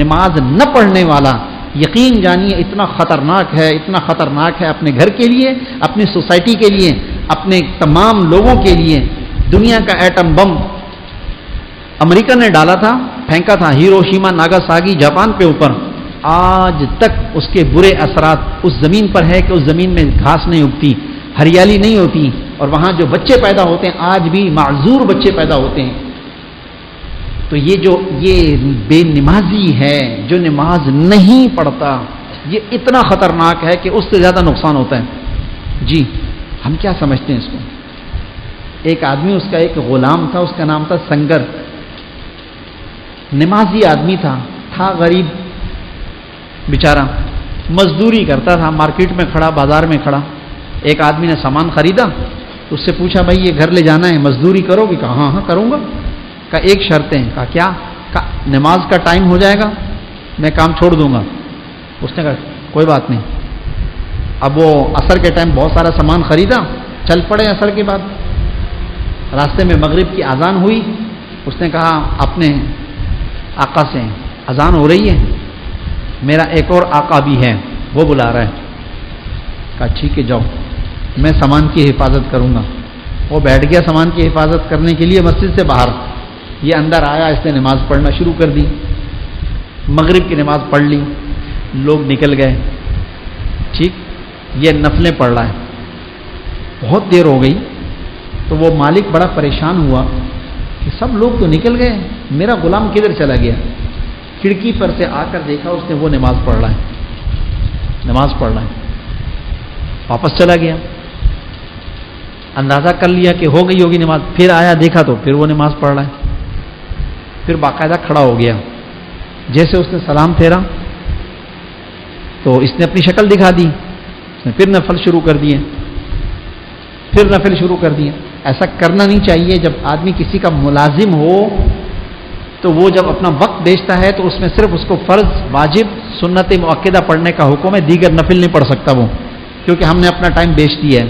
نماز نہ پڑھنے والا یقین جانیے اتنا خطرناک ہے، اتنا خطرناک ہے اپنے گھر کے لیے، اپنی سوسائٹی کے لیے، اپنے تمام لوگوں کے لیے. دنیا کا ایٹم بم امریکہ نے ڈالا تھا، پھینکا تھا ہیروشیما ناگاساکی جاپان کے اوپر، آج تک اس کے برے اثرات اس زمین پر ہے کہ اس زمین میں گھاس نہیں اگتی، ہریالی نہیں ہوتی، اور وہاں جو بچے پیدا ہوتے ہیں آج بھی معذور بچے پیدا ہوتے ہیں. تو یہ بے نمازی ہے جو نماز نہیں پڑھتا، یہ اتنا خطرناک ہے کہ اس سے زیادہ نقصان ہوتا ہے. جی، ہم کیا سمجھتے ہیں اس کو؟ ایک آدمی، اس کا ایک غلام تھا، اس کا نام تھا سنگر. نمازی آدمی تھا غریب بیچارہ، مزدوری کرتا تھا، مارکیٹ میں کھڑا، بازار میں کھڑا. ایک آدمی نے سامان خریدا، اس سے پوچھا بھائی یہ گھر لے جانا ہے، مزدوری کرو گی؟ کہا ہاں کروں گا. کہا ایک شرط ہے. کہا کیا؟ کہا نماز کا ٹائم ہو جائے گا میں کام چھوڑ دوں گا. اس نے کہا کوئی بات نہیں. اب وہ عصر کے ٹائم بہت سارا سامان خریدا، چل پڑے. عصر کے بعد راستے میں مغرب کی اذان ہوئی. اس نے کہا اپنے آقا سے، اذان ہو رہی ہے، میرا ایک اور آقا بھی ہے، وہ بلا رہا ہے. کہا ٹھیک ہے جاؤ، میں سامان کی حفاظت کروں گا. وہ بیٹھ گیا سامان کی حفاظت کرنے کے لیے مسجد سے باہر. یہ اندر آیا، اس نے نماز پڑھنا شروع کر دی. مغرب کی نماز پڑھ لی، لوگ نکل گئے. ٹھیک، یہ نفلیں پڑھ رہا ہے. بہت دیر ہو گئی تو وہ مالک بڑا پریشان ہوا کہ سب لوگ تو نکل گئے، میرا غلام کدھر چلا گیا؟ کھڑکی پر سے آ کر دیکھا اس نے وہ نماز پڑھ رہا ہے، نماز پڑھ رہا ہے. واپس چلا گیا، اندازہ کر لیا کہ ہو گئی ہوگی نماز. پھر آیا دیکھا تو پھر وہ نماز پڑھ رہا ہے. پھر باقاعدہ کھڑا ہو گیا. جیسے اس نے سلام پھیرا تو اس نے اپنی شکل دکھا دی، اس نے پھر نفل شروع کر دیے، پھر نفل شروع کر دیے. ایسا کرنا نہیں چاہیے. جب آدمی کسی کا ملازم ہو تو وہ جب اپنا وقت بیچتا ہے تو اس میں صرف اس کو فرض، واجب، سنت مؤکدہ پڑھنے کا حکم ہے، دیگر نفل نہیں پڑھ سکتا وہ، کیونکہ ہم نے اپنا ٹائم بیچ دیا ہے.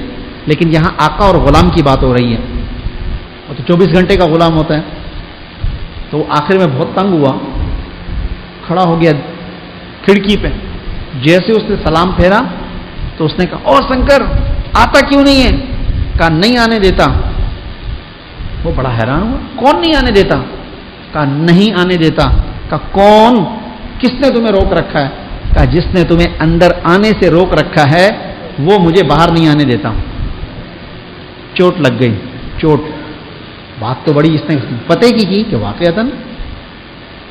لیکن یہاں آقا اور غلام کی بات ہو رہی ہے، وہ تو 24 گھنٹے کا غلام ہوتا ہے. تو آخر میں بہت تنگ ہوا، کھڑا ہو گیا کھڑکی پہ. جیسے اس نے سلام پھیرا تو اس نے کہا او شنکر آتا کیوں نہیں ہے؟ کہا نہیں آنے دیتا. وہ بڑا حیران ہوا، کون نہیں آنے دیتا؟ کہا نہیں آنے دیتا. کہا کون؟ کس نے تمہیں روک رکھا ہے؟ کہا جس نے تمہیں اندر آنے سے روک رکھا ہے وہ مجھے باہر نہیں آنے دیتا ہوں. چوٹ لگ گئی. چوٹ بات تو بڑی اس نے پتے کی کہ واقعتاً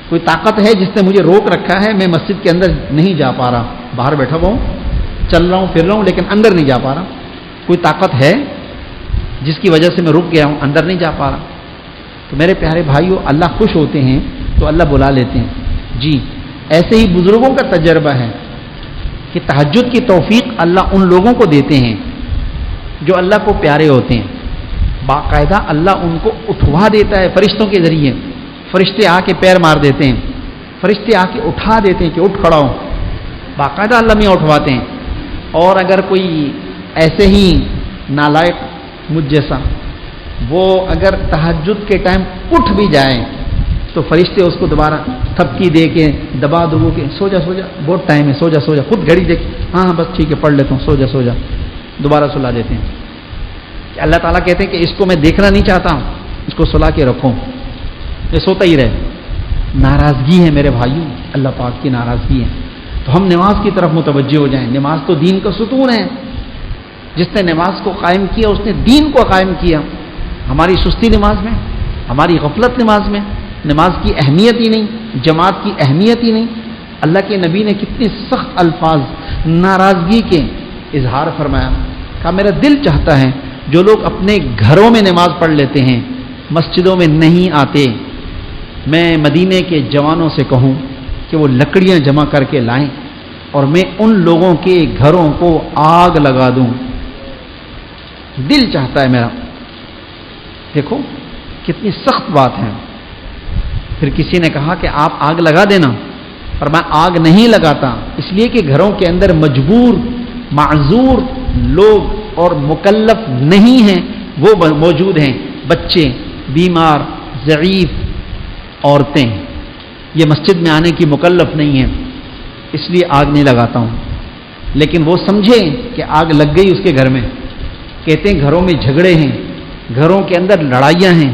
کوئی طاقت ہے جس نے مجھے روک رکھا ہے, میں مسجد کے اندر نہیں جا پا رہا, باہر بیٹھا ہوا ہوں, چل رہا ہوں پھر رہا ہوں لیکن اندر نہیں جا پا رہا. کوئی طاقت ہے جس کی وجہ سے میں رک گیا ہوں, اندر نہیں جا پا رہا. تو میرے پیارے بھائیوں, اللہ خوش ہوتے ہیں تو اللہ بلا لیتے ہیں. جی ایسے ہی بزرگوں کا تجربہ ہے کہ تہجد کی توفیق اللہ ان لوگوں کو دیتے ہیں جو اللہ کو پیارے ہوتے ہیں. باقاعدہ اللہ ان کو اٹھوا دیتا ہے فرشتوں کے ذریعے. فرشتے آ کے پیر مار دیتے ہیں, فرشتے آ کے اٹھا دیتے ہیں کہ اٹھ کھڑا ہو. باقاعدہ اللہ میاں اٹھواتے ہیں. اور اگر کوئی ایسے ہی نالائق مجھ جیسا وہ اگر تہجد کے ٹائم اٹھ بھی جائے تو فرشتے اس کو دوبارہ تھپکی دے کے دبا دبو کے سو جا بہت ٹائم ہے, سو جا. خود گھڑی دیکھ, ہاں بس ٹھیک ہے پڑھ لیتا ہوں, سو جا, دوبارہ سلا دیتے ہیں. کہ اللہ تعالیٰ کہتے ہیں کہ اس کو میں دیکھنا نہیں چاہتا ہوں, اس کو سلا کے رکھو, یہ سوتا ہی رہے. ناراضگی ہے میرے بھائیوں, اللہ پاک کی ناراضگی ہے. تو ہم نماز کی طرف متوجہ ہو جائیں. نماز تو دین کا ستون ہے. جس نے نماز کو قائم کیا اس نے دین کو قائم کیا. ہماری سستی نماز میں, ہماری غفلت نماز میں, نماز کی اہمیت ہی نہیں, جماعت کی اہمیت ہی نہیں. اللہ کے نبی نے کتنے سخت الفاظ ناراضگی کے اظہار فرمایا. کہا میرا دل چاہتا ہے جو لوگ اپنے گھروں میں نماز پڑھ لیتے ہیں, مسجدوں میں نہیں آتے, میں مدینے کے جوانوں سے کہوں کہ وہ لکڑیاں جمع کر کے لائیں اور میں ان لوگوں کے گھروں کو آگ لگا دوں. دل چاہتا ہے میرا. دیکھو کتنی سخت بات ہے. پھر کسی نے کہا کہ آپ آگ لگا دینا, پر میں آگ نہیں لگاتا اس لیے کہ گھروں کے اندر مجبور معذور لوگ اور مکلف نہیں ہیں وہ موجود ہیں. بچے, بیمار, ضعیف, عورتیں, یہ مسجد میں آنے کی مکلف نہیں ہیں, اس لیے آگ نہیں لگاتا ہوں. لیکن وہ سمجھے کہ آگ لگ گئی اس کے گھر میں. کہتے ہیں گھروں میں جھگڑے ہیں, گھروں کے اندر لڑائیاں ہیں,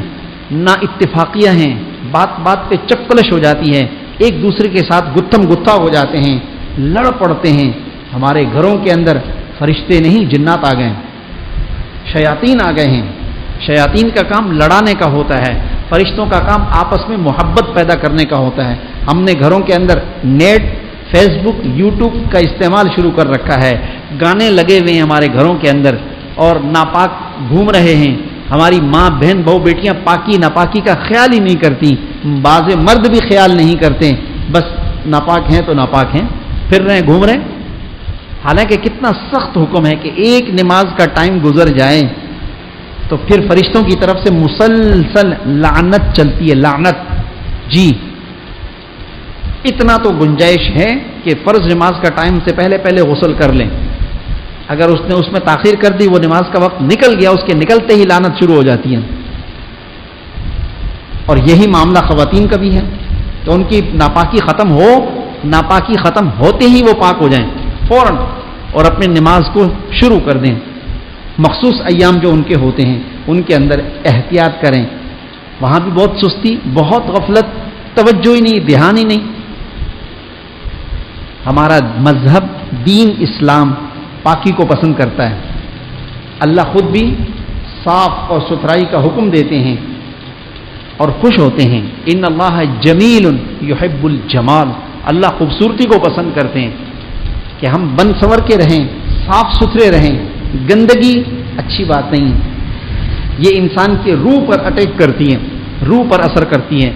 نا اتفاقیاں ہیں, بات بات پہ چپکلش ہو جاتی ہے, ایک دوسرے کے ساتھ گتھم گتھا ہو جاتے ہیں, لڑ پڑتے ہیں. ہمارے گھروں کے اندر فرشتے نہیں جنات آ گئے ہیں, شیاطین آ گئے ہیں. شیاطین کا کام لڑانے کا ہوتا ہے, فرشتوں کا کام آپس میں محبت پیدا کرنے کا ہوتا ہے. ہم نے گھروں کے اندر نیٹ, فیس بک, یوٹیوب کا استعمال شروع کر رکھا ہے. گانے لگے ہوئے ہیں ہمارے گھروں کے اندر اور ناپاک گھوم رہے ہیں. ہماری ماں, بہن, بہو, بیٹیاں پاکی ناپاکی کا خیال ہی نہیں کرتی. بعض مرد بھی خیال نہیں کرتے, بس ناپاک ہیں تو ناپاک ہیں, پھر رہے گھوم رہے. حالانکہ کتنا سخت حکم ہے کہ ایک نماز کا ٹائم گزر جائے تو پھر فرشتوں کی طرف سے مسلسل لعنت چلتی ہے, لعنت. جی اتنا تو گنجائش ہے کہ فرض نماز کا ٹائم سے پہلے پہلے غسل کر لیں. اگر اس نے اس میں تاخیر کر دی, وہ نماز کا وقت نکل گیا, اس کے نکلتے ہی لعنت شروع ہو جاتی ہے. اور یہی معاملہ خواتین کا بھی ہے کہ ان کی ناپاکی ختم ہو, ناپاکی ختم ہوتے ہی وہ پاک ہو جائیں فوراً اور اپنی نماز کو شروع کر دیں. مخصوص ایام جو ان کے ہوتے ہیں ان کے اندر احتیاط کریں. وہاں بھی بہت سستی, بہت غفلت, توجہ ہی نہیں, دھیان ہی نہیں. ہمارا مذہب دین اسلام پاکی کو پسند کرتا ہے. اللہ خود بھی صاف اور ستھرائی کا حکم دیتے ہیں اور خوش ہوتے ہیں. ان اللہ جمیل یحب الجمال, اللہ خوبصورتی کو پسند کرتے ہیں کہ ہم بن سنور کے رہیں, صاف ستھرے رہیں. گندگی اچھی بات نہیں, یہ انسان کے روح پر اٹیک کرتی ہیں, روح پر اثر کرتی ہیں.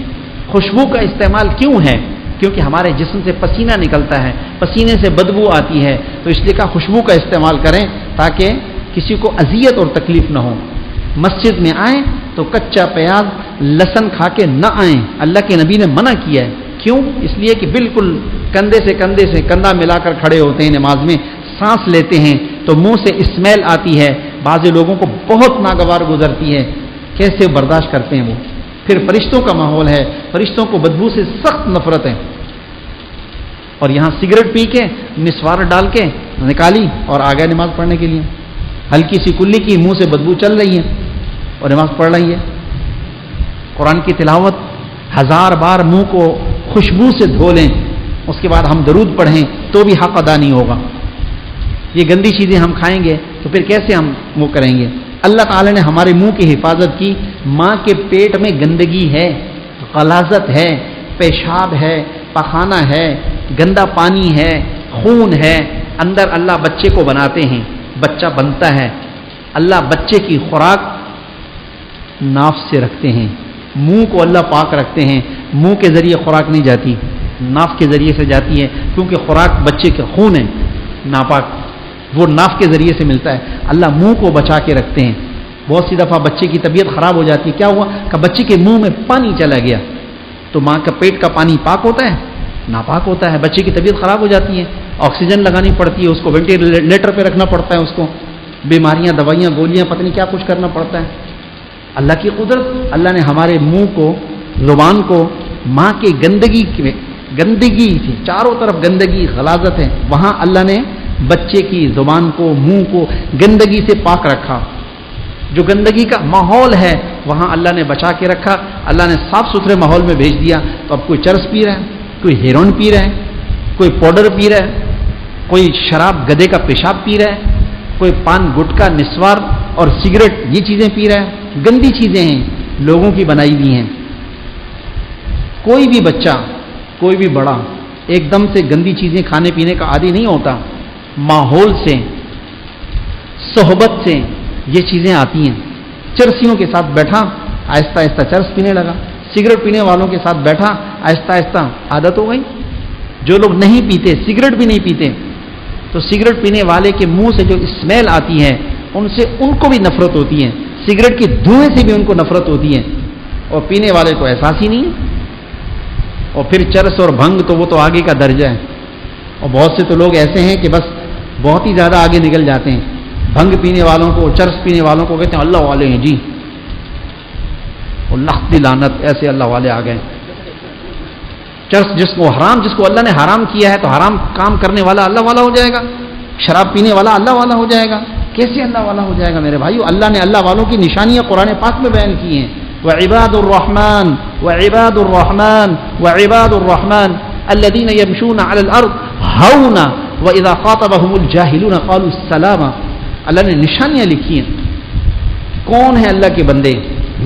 خوشبو کا استعمال کیوں ہے؟ کیونکہ ہمارے جسم سے پسینہ نکلتا ہے, پسینے سے بدبو آتی ہے, تو اس لیے کہا خوشبو کا استعمال کریں تاکہ کسی کو اذیت اور تکلیف نہ ہو. مسجد میں آئیں تو کچا پیاز لہسن کھا کے نہ آئیں, اللہ کے نبی نے منع کیا ہے. کیوں؟ اس لیے کہ بالکل کندھے سے کندھا ملا کر کھڑے ہوتے ہیں نماز میں, سانس لیتے ہیں تو منہ سے اسمیل آتی ہے, بعض لوگوں کو بہت ناگوار گزرتی ہے. کیسے برداشت کرتے ہیں وہ؟ پھر فرشتوں کا ماحول ہے, فرشتوں کو بدبو سے سخت نفرت ہے. اور یہاں سگریٹ پی کے نسوار ڈال کے نکالی اور آ گئے نماز پڑھنے کے لیے. ہلکی سی کلی کی, منہ سے بدبو چل رہی ہے اور نماز پڑھ رہی ہے. قرآن کی تلاوت 1000 بار منہ کو خوشبو سے دھو لیں اس کے بعد ہم درود پڑھیں تو بھی حق ادا نہیں ہوگا. یہ گندی چیزیں ہم کھائیں گے تو پھر کیسے ہم وہ کریں گے؟ اللہ تعالیٰ نے ہمارے منہ کی حفاظت کی. ماں کے پیٹ میں گندگی ہے، غلاظت ہے، پیشاب ہے، پخانہ ہے، گندا پانی ہے، خون ہے. اندر اللہ بچے کو بناتے ہیں، بچہ بنتا ہے. اللہ بچے کی خوراک ناف سے رکھتے ہیں، منہ کو اللہ پاک رکھتے ہیں. منہ کے ذریعے خوراک نہیں جاتی، ناف کے ذریعے سے جاتی ہے، کیونکہ خوراک بچے کے خون ہے ناپاک، وہ ناف کے ذریعے سے ملتا ہے. اللہ منہ کو بچا کے رکھتے ہیں. بہت سی دفعہ بچے کی طبیعت خراب ہو جاتی ہے. کیا ہوا کہ بچے کے منہ میں پانی چلا گیا، تو ماں کا پیٹ کا پانی پاک ہوتا ہے؟ ناپاک ہوتا ہے. بچے کی طبیعت خراب ہو جاتی ہے، آکسیجن لگانی پڑتی ہے، اس کو وینٹیلیٹر پہ رکھنا پڑتا ہے، اس کو بیماریاں، دوائیاں، گولیاں، پتہ نہیں کیا کچھ کرنا پڑتا ہے. اللہ کی قدرت، اللہ نے ہمارے منہ کو، زبان کو ماں کے گندگی تھی، چاروں طرف گندگی، غلاظت ہے، وہاں اللہ نے بچے کی زبان کو، منہ کو گندگی سے پاک رکھا. جو گندگی کا ماحول ہے وہاں اللہ نے بچا کے رکھا. اللہ نے صاف ستھرے ماحول میں بھیج دیا. تو اب کوئی چرس پی رہا ہے، کوئی ہیروئن پی رہا ہے، کوئی پاؤڈر پی رہا ہے، کوئی شراب گدے کا پیشاب پی رہا ہے، کوئی پان گٹکا نسوار اور سگریٹ یہ چیزیں پی رہا ہے. گندی چیزیں ہیں، لوگوں کی بنائی ہوئی ہیں. کوئی بھی بچہ، کوئی بھی بڑا ایک دم سے گندی چیزیں کھانے پینے کا عادی نہیں ہوتا. ماحول سے، صحبت سے یہ چیزیں آتی ہیں. چرسیوں کے ساتھ بیٹھا، آہستہ آہستہ چرس پینے لگا. سگریٹ پینے والوں کے ساتھ بیٹھا، آہستہ آہستہ عادت ہو گئی. جو لوگ نہیں پیتے، سگریٹ بھی نہیں پیتے، تو سگریٹ پینے والے کے منہ سے جو اسمیل آتی ہے ان کو بھی نفرت ہوتی ہے. سگریٹ کی دھوئیں سے بھی ان کو نفرت ہوتی ہے، اور پینے والے کو احساس ہی نہیں ہے. اور پھر چرس اور بھنگ تو وہ تو آگے کا درجہ ہے. اور بہت سے تو لوگ ایسے ہیں کہ بس بہت ہی زیادہ آگے نکل جاتے ہیں. بھنگ پینے والوں کو، چرس پینے والوں کو کہتے ہیں اللہ والے ہیں جی، اور لخت لعنت، ایسے اللہ والے آ گئے. چرس جس کو اللہ نے حرام کیا ہے تو حرام کام کرنے والا اللہ والا ہو جائے گا. شراب پینے والا اللہ والا ہو جائے گا. کیسے اللہ والا ہو جائے گا میرے بھائیو؟ اللہ نے اللہ والوں کی نشانیاں قرآن پاک میں بیان کی ہیں. وعباد الرحمن وعباد الرحمن وعباد الرحمن الذين يمشون على الارض هونا واذا خاطبهم الجاهلون قالوا سلاما. اللہ نے نشانیاں لکھی ہیں. کون ہیں اللہ کے بندے،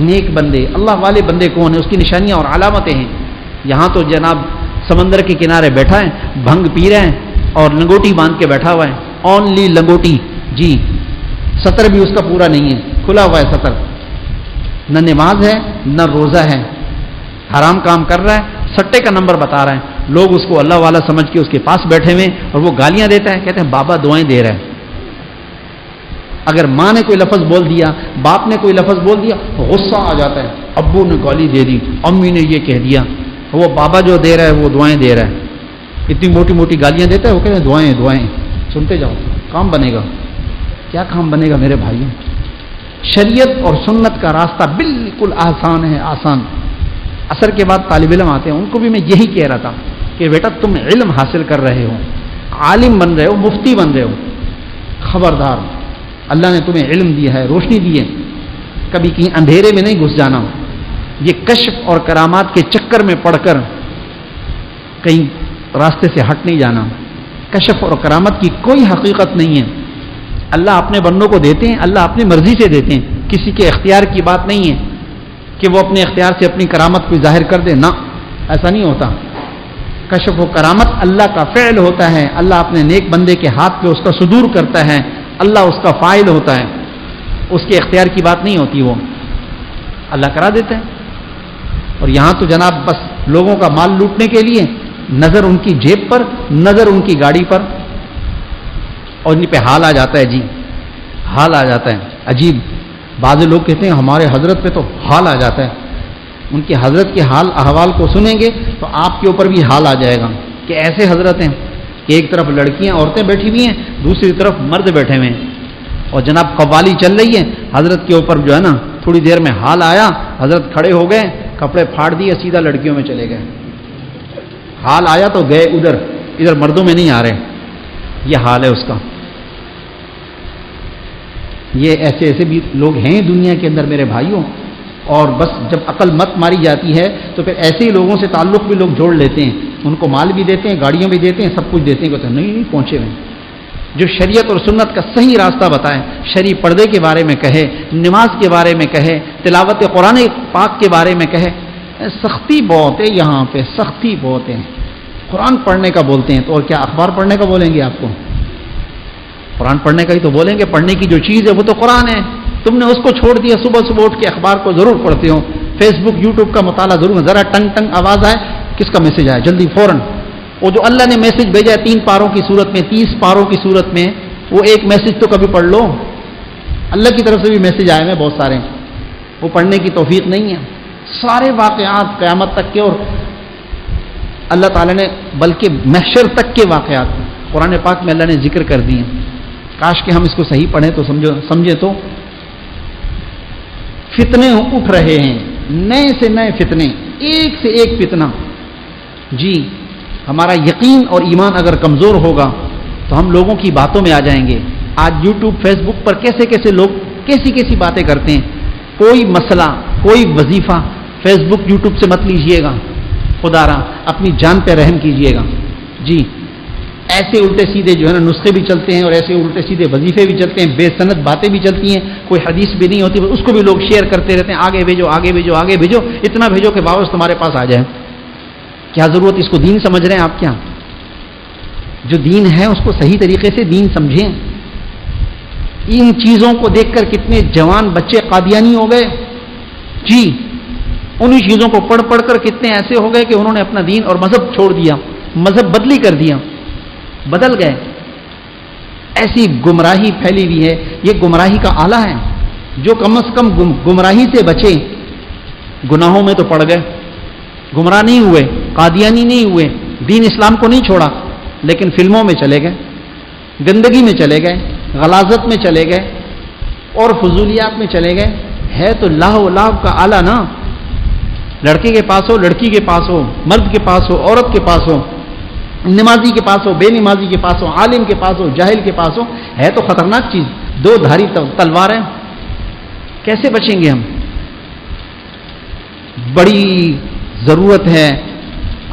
نیک بندے، اللہ والے بندے کون ہیں، اس کی نشانیاں اور علامتیں ہیں. یہاں تو جناب سمندر کے کنارے بیٹھا ہے، بھنگ پی رہے ہیں اور لنگوٹی باندھ کے بیٹھا ہوا ہے. اونلی لنگوٹی جی، سطر بھی اس کا پورا نہیں ہے، کھلا ہوا ہے سطر. نہ نماز ہے نہ روزہ ہے، حرام کام کر رہا ہے، سٹے کا نمبر بتا رہا ہے. لوگ اس کو اللہ والا سمجھ کے اس کے پاس بیٹھے ہوئے اور وہ گالیاں دیتا ہے، کہتے ہیں بابا دعائیں دے رہا ہے. اگر ماں نے کوئی لفظ بول دیا، باپ نے کوئی لفظ بول دیا، غصہ آ جاتا ہے، ابو نے گالی دے دی، امی نے یہ کہہ دیا. وہ بابا جو دے رہا ہے وہ دعائیں دے رہا ہے. اتنی موٹی موٹی گالیاں دیتا ہے، وہ کہتے ہیں دعائیں دعائیں. سنتے جاؤ، کام بنے گا. کیا کام بنے گا میرے بھائیوں؟ شریعت اور سنت کا راستہ بالکل آسان ہے، آسان. عصر کے بعد طالب علم آتے ہیں، ان کو بھی میں یہی کہہ رہا تھا کہ بیٹا تم علم حاصل کر رہے ہو، عالم بن رہے ہو، مفتی بن رہے ہو، خبردار اللہ نے تمہیں علم دیا ہے، روشنی دی ہے، کبھی کہیں اندھیرے میں نہیں گھس جانا. یہ کشف اور کرامات کے چکر میں پڑھ کر کہیں راستے سے ہٹ نہیں جانا. کشف اور کرامت کی کوئی حقیقت نہیں ہے. اللہ اپنے بندوں کو دیتے ہیں، اللہ اپنی مرضی سے دیتے ہیں، کسی کے اختیار کی بات نہیں ہے کہ وہ اپنے اختیار سے اپنی کرامت کو ظاہر کر دے. نہ، ایسا نہیں ہوتا. کشف و کرامت اللہ کا فعل ہوتا ہے. اللہ اپنے نیک بندے کے ہاتھ پہ اس کا صدور کرتا ہے، اللہ اس کا فاعل ہوتا ہے، اس کے اختیار کی بات نہیں ہوتی، وہ اللہ کرا دیتا ہے. اور یہاں تو جناب بس لوگوں کا مال لوٹنے کے لیے نظر ان کی جیب پر، نظر ان کی گاڑی پر، اور ان پہ حال آ جاتا ہے جی، حال آ جاتا ہے. عجیب، بعض لوگ کہتے ہیں ہمارے حضرت پہ تو حال آ جاتا ہے. ان کے حضرت کے حال احوال کو سنیں گے تو آپ کے اوپر بھی حال آ جائے گا کہ ایسے حضرت ہیں کہ ایک طرف لڑکیاں، عورتیں بیٹھی ہوئی ہیں، دوسری طرف مرد بیٹھے ہوئے ہیں، اور جناب قوالی چل رہی ہے. حضرت کے اوپر جو ہے نا تھوڑی دیر میں حال آیا، حضرت کھڑے ہو گئے، کپڑے پھاڑ دیے، سیدھا لڑکیوں میں چلے گئے. حال آیا تو گئے ادھر مردوں میں نہیں آ رہے. یہ حال ہے اس کا. یہ ایسے بھی لوگ ہیں دنیا کے اندر میرے بھائیوں. اور بس جب عقل مت ماری جاتی ہے تو پھر ایسے ہی لوگوں سے تعلق بھی لوگ جوڑ لیتے ہیں. ان کو مال بھی دیتے ہیں, گاڑیاں بھی دیتے ہیں, سب کچھ دیتے ہیں, کہتے ہیں نہیں پہنچے ہوئے. جو شریعت اور سنت کا صحیح راستہ بتائے, شرعی پردے کے بارے میں کہے, نماز کے بارے میں کہے, تلاوت قرآن پاک کے بارے میں کہے. سختی بہت ہے یہاں پہ, سختی بہت ہے. قرآن پڑھنے کا بولتے ہیں تو اور کیا اخبار پڑھنے کا بولیں گے آپ کو؟ قرآن پڑھنے کا ہی تو بولیں گے. پڑھنے کی جو چیز ہے وہ تو قرآن ہے. تم نے اس کو چھوڑ دیا. صبح صبح اٹھ کے اخبار کو ضرور پڑھتے ہو, فیس بک یوٹیوب کا مطالعہ ضرور, ذرا ٹنگ ٹنگ آواز آئے, کس کا میسج آئے, جلدی فوراً. وہ جو اللہ نے میسج بھیجا ہے 3 پاروں کی صورت میں, 30 پاروں کی صورت میں, وہ ایک میسج تو کبھی پڑھ لو. اللہ کی طرف سے بھی میسج آئے ہیں بہت سارے, وہ پڑھنے کی توفیق نہیں ہے. سارے واقعات قیامت تک کے, اور اللہ تعالیٰ نے بلکہ محشر تک کے واقعات قرآن پاک میں اللہ نے ذکر کر دیے. کاش کہ ہم اس کو صحیح پڑھیں تو سمجھیں. تو فتنے اٹھ رہے ہیں, نئے سے نئے فتنے, ایک سے ایک فتنہ. جی ہمارا یقین اور ایمان اگر کمزور ہوگا تو ہم لوگوں کی باتوں میں آ جائیں گے. آج یوٹیوب فیس بک پر کیسے کیسے لوگ کیسی کیسی باتیں کرتے ہیں. کوئی مسئلہ, کوئی وظیفہ فیس بک یوٹیوب سے مت لیجئے گا, خدا را اپنی جان پہ رحم کیجئے گا. جی ایسے الٹے سیدھے جو ہے نا نسخے بھی چلتے ہیں, اور ایسے الٹے سیدھے وظیفے بھی چلتے ہیں, بے سند باتیں بھی چلتی ہیں, کوئی حدیث بھی نہیں ہوتی, اس کو بھی لوگ شیئر کرتے رہتے ہیں, آگے بھیجو آگے بھیجو آگے بھیجو. اتنا بھیجو کہ واپس تمہارے پاس آ جائے. کیا ضرورت, اس کو دین سمجھ رہے ہیں آپ؟ کیا جو دین ہے اس کو صحیح طریقے سے دین سمجھیں. ان چیزوں کو دیکھ کر کتنے جوان بچے قادیانی ہو گئے. جی انہی چیزوں کو پڑھ پڑھ کر کتنے ایسے ہو گئے کہ انہوں نے اپنا دین اور مذہب چھوڑ دیا, مذہب بدلی کر دیا, بدل گئے. ایسی گمراہی پھیلی ہوئی ہے. یہ گمراہی کا آلہ ہے. جو کم از کم گمراہی سے بچے, گناہوں میں تو پڑ گئے, گمراہ نہیں ہوئے, قادیانی نہیں ہوئے, دین اسلام کو نہیں چھوڑا, لیکن فلموں میں چلے گئے, گندگی میں چلے گئے, غلاظت میں چلے گئے, اور فضولیات میں چلے گئے. ہے تو لاہو لاو کا آلہ نا. لڑکے کے پاس ہو, لڑکی کے پاس ہو, مرد کے پاس ہو, عورت کے پاس ہو, نمازی کے پاس ہو, بے نمازی کے پاس ہو, عالم کے پاس ہو, جاہل کے پاس ہو. ہے تو خطرناک چیز, 2 دھاری تلوار ہے. کیسے بچیں گے ہم؟ بڑی ضرورت ہے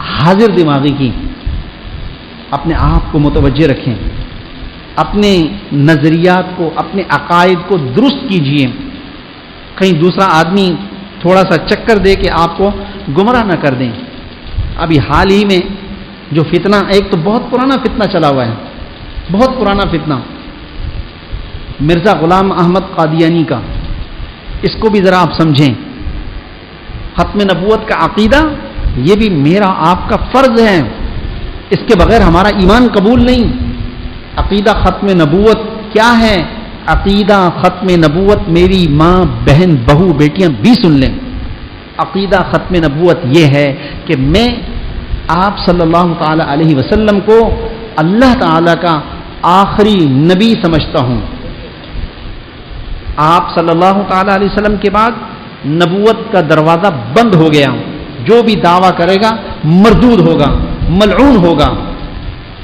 حاضر دماغی کی. اپنے آپ کو متوجہ رکھیں, اپنے نظریات کو, اپنے عقائد کو درست کیجئے. کہیں دوسرا آدمی تھوڑا سا چکر دے کے آپ کو گمراہ نہ کر دیں. ابھی حال ہی میں جو فتنہ, ایک تو بہت پرانا فتنہ چلا ہوا ہے, بہت پرانا فتنہ, مرزا غلام احمد قادیانی کا. اس کو بھی ذرا آپ سمجھیں. ختم نبوت کا عقیدہ یہ بھی میرا آپ کا فرض ہے, اس کے بغیر ہمارا ایمان قبول نہیں. عقیدہ ختم نبوت کیا ہے؟ عقیدہ ختم نبوت میری ماں, بہن, بہو, بیٹیاں بھی سن لیں. عقیدہ ختم نبوت یہ ہے کہ میں آپ صلی اللہ تعالی علیہ وسلم کو اللہ تعالی کا آخری نبی سمجھتا ہوں. آپ صلی اللہ تعالی علیہ وسلم کے بعد نبوت کا دروازہ بند ہو گیا. جو بھی دعویٰ کرے گا مردود ہوگا, ملعون ہوگا,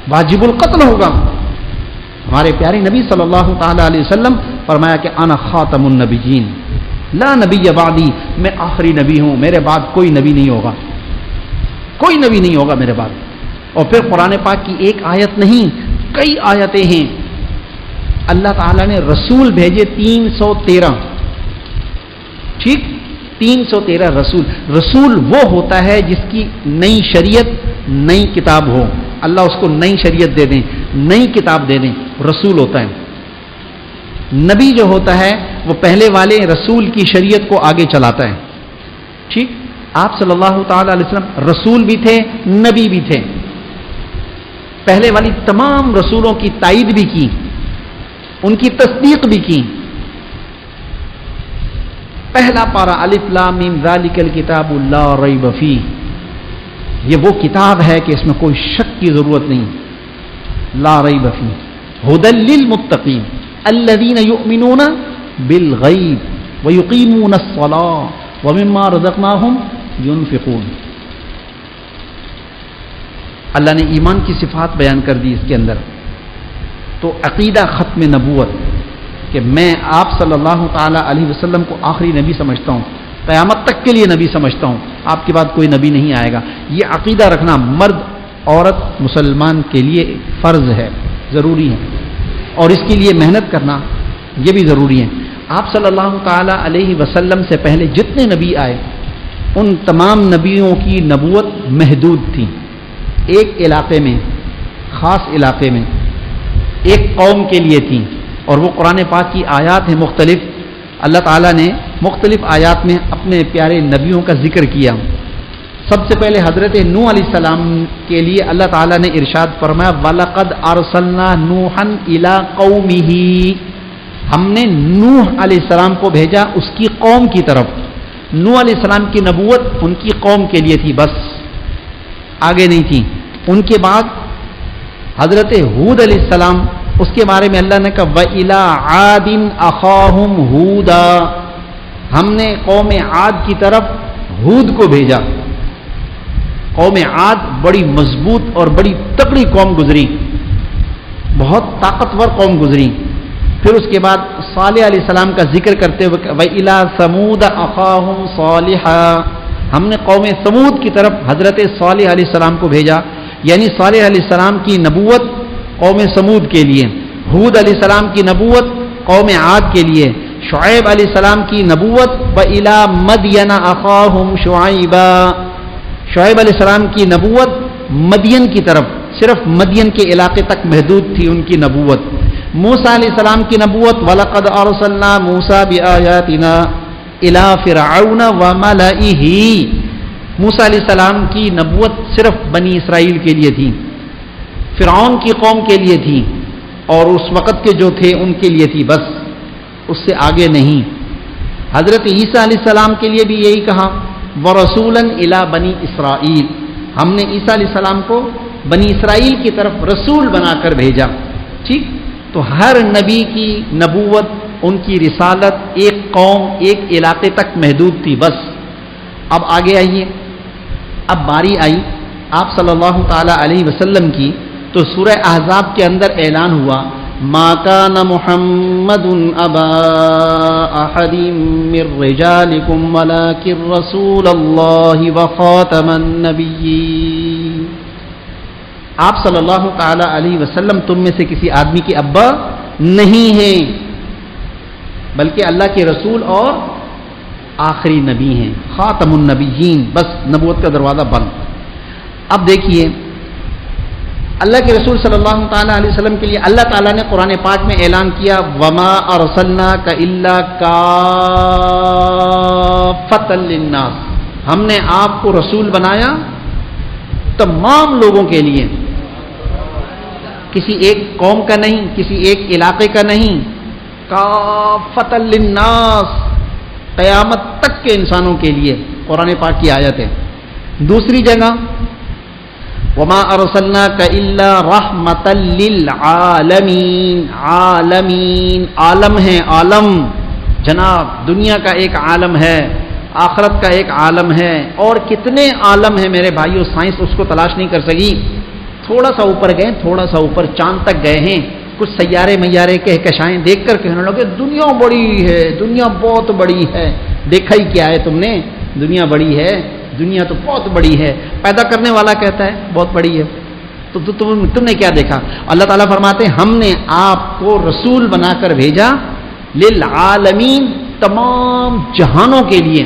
واجب القتل ہوگا. ہمارے پیارے نبی صلی اللہ تعالی علیہ وسلم فرمایا کہ انا خاتم النبیین لا نبی بعدی, میں آخری نبی ہوں, میرے بعد کوئی نبی نہیں ہوگا, کوئی نبی نہیں ہوگا میرے بعد. اور پھر قرآن پاک کی ایک آیت نہیں, کئی آیتیں ہیں. اللہ تعالیٰ نے رسول بھیجے 313. ٹھیک, 313 رسول. رسول وہ ہوتا ہے جس کی نئی شریعت, نئی کتاب ہو. اللہ اس کو نئی شریعت دے دیں, نئی کتاب دے دیں, رسول ہوتا ہے. نبی جو ہوتا ہے وہ پہلے والے رسول کی شریعت کو آگے چلاتا ہے. ٹھیک, آپ صلی اللہ تعالی علیہ وسلم رسول بھی تھے, نبی بھی تھے. پہلے والی تمام رسولوں کی تائید بھی کی, ان کی تصدیق بھی کی. پہلا پارا الف لام میم ذالک الکتاب لا ریب فیہ, یہ وہ کتاب ہے کہ اس میں کوئی شک کی ضرورت نہیں. لا ریب فیہ ھدی للمتقین الذین یؤمنون بالغیب ویقیمون الصلاۃ ومما رزقناہم ينفقون. اللہ نے ایمان کی صفات بیان کر دی اس کے اندر. تو عقیدہ ختم نبوت کہ میں آپ صلی اللہ تعالی علیہ وسلم کو آخری نبی سمجھتا ہوں, قیامت تک کے لیے نبی سمجھتا ہوں, آپ کے بعد کوئی نبی نہیں آئے گا. یہ عقیدہ رکھنا مرد عورت مسلمان کے لیے فرض ہے، ضروری ہے، اور اس کے لیے محنت کرنا یہ بھی ضروری ہے۔ آپ صلی اللہ تعالی علیہ وسلم سے پہلے جتنے نبی آئے ان تمام نبیوں کی نبوت محدود تھی، ایک علاقے میں، خاص علاقے میں، ایک قوم کے لیے تھی، اور وہ قرآن پاک کی آیات ہیں مختلف، اللہ تعالیٰ نے مختلف آیات میں اپنے پیارے نبیوں کا ذکر کیا۔ سب سے پہلے حضرت نوح علیہ السلام کے لیے اللہ تعالیٰ نے ارشاد فرمایا وَلَقَدْ أَرْسَلْنَا نُوحًا إِلَىٰ قَوْمِهِ، ہم نے نوح علیہ السلام کو بھیجا اس کی قوم کی طرف۔ نوح علیہ السلام کی نبوت ان کی قوم کے لیے تھی، بس آگے نہیں تھی۔ ان کے بعد حضرت ہود علیہ السلام، اس کے بارے میں اللہ نے کہا وَإِلَىٰ عَادٍ أَخَاهُمْ هُودًا، ہم نے قوم عاد کی طرف ہود کو بھیجا۔ قوم عاد بڑی مضبوط اور بڑی تکڑی قوم گزری، بہت طاقتور قوم گزری۔ پھر اس کے بعد صالح علیہ السلام کا ذکر کرتے ہوئے وَإِلَىٰ ثَمُودَ أَخَاهُمْ صَالِحًا، ہم نے قوم ثمود کی طرف حضرت صالح علیہ السلام کو بھیجا، یعنی صالح علیہ السلام کی نبوت قوم ثمود کے لیے، ہود علیہ السلام کی نبوت قوم عاد کے لیے، شعیب علیہ السلام کی نبوت وَإِلَىٰ مَدْيَنَ أَخَاهُمْ شُعَيْبًا، شعیب علیہ السلام کی نبوت مدین کی طرف، صرف مدین کے علاقے تک محدود تھی ان کی نبوت۔ موسیٰ علیہ السلام کی نبوت وَلَقَدْ أَرْسَلْنَا مُوسَىٰ بِآيَاتِنَا إِلَىٰ فِرْعَوْنَ وَمَلَئِهِ، موسیٰ علیہ السلام کی نبوت صرف بنی اسرائیل کے لیے تھی، فرعون کی قوم کے لیے تھی، اور اس وقت کے جو تھے ان کے لیے تھی، بس اس سے آگے نہیں۔ حضرت عیسیٰ علیہ السلام کے لیے بھی یہی کہا وَرَسُولًا إِلَىٰ بَنِي إِسْرَائِيل، ہم نے عیسیٰ علیہ السلام کو بنی اسرائیل کی طرف رسول بنا کر بھیجا۔ ٹھیک، تو ہر نبی کی نبوت، ان کی رسالت ایک قوم، ایک علاقے تک محدود تھی، بس۔ اب آگے آئیے، اب باری آئی آپ صلی اللہ تعالی علیہ وسلم کی، تو سورہ احزاب کے اندر اعلان ہوا ما کان محمد ابا احد من رجالکم ولکن رسول اللہ وخاتم النبیین، آپ صلی اللہ تعالی علیہ وسلم تم میں سے کسی آدمی کے ابا نہیں ہیں، بلکہ اللہ کے رسول اور آخری نبی ہیں، خاتم النبیین، بس نبوت کا دروازہ بند۔ اب دیکھیے اللہ کے رسول صلی اللہ تعالی علیہ وسلم کے لیے اللہ تعالیٰ نے قرآن پاک میں اعلان کیا وما ارسلناک الا کافۃ للناس، ہم نے آپ کو رسول بنایا تمام لوگوں کے لیے، کسی ایک قوم کا نہیں، کسی ایک علاقے کا نہیں، کافۃ للناس، قیامت تک کے انسانوں کے لیے، قرآن پاک کی آیت ہے۔ دوسری جگہ وما ارسلناک الا رحمۃ للعالمین، عالمین عالم ہے، عالم جناب، دنیا کا ایک عالم ہے، آخرت کا ایک عالم ہے، اور کتنے عالم ہیں میرے بھائیوں، سائنس اس کو تلاش نہیں کر سکی، تھوڑا سا اوپر گئے، تھوڑا سا اوپر چاند تک گئے ہیں، کچھ سیارے میارے کہکشائیں دیکھ کر کہنے لگے دنیا بڑی ہے، دنیا بہت بڑی ہے۔ دیکھا ہی کیا ہے تم نے؟ دنیا بڑی ہے، دنیا تو بہت بڑی ہے، پیدا کرنے والا کہتا ہے بہت بڑی ہے، تو تم نے کیا دیکھا؟ اللہ تعالیٰ فرماتے ہیں ہم نے آپ کو رسول بنا کر بھیجا للعالمین، تمام جہانوں کے لیے،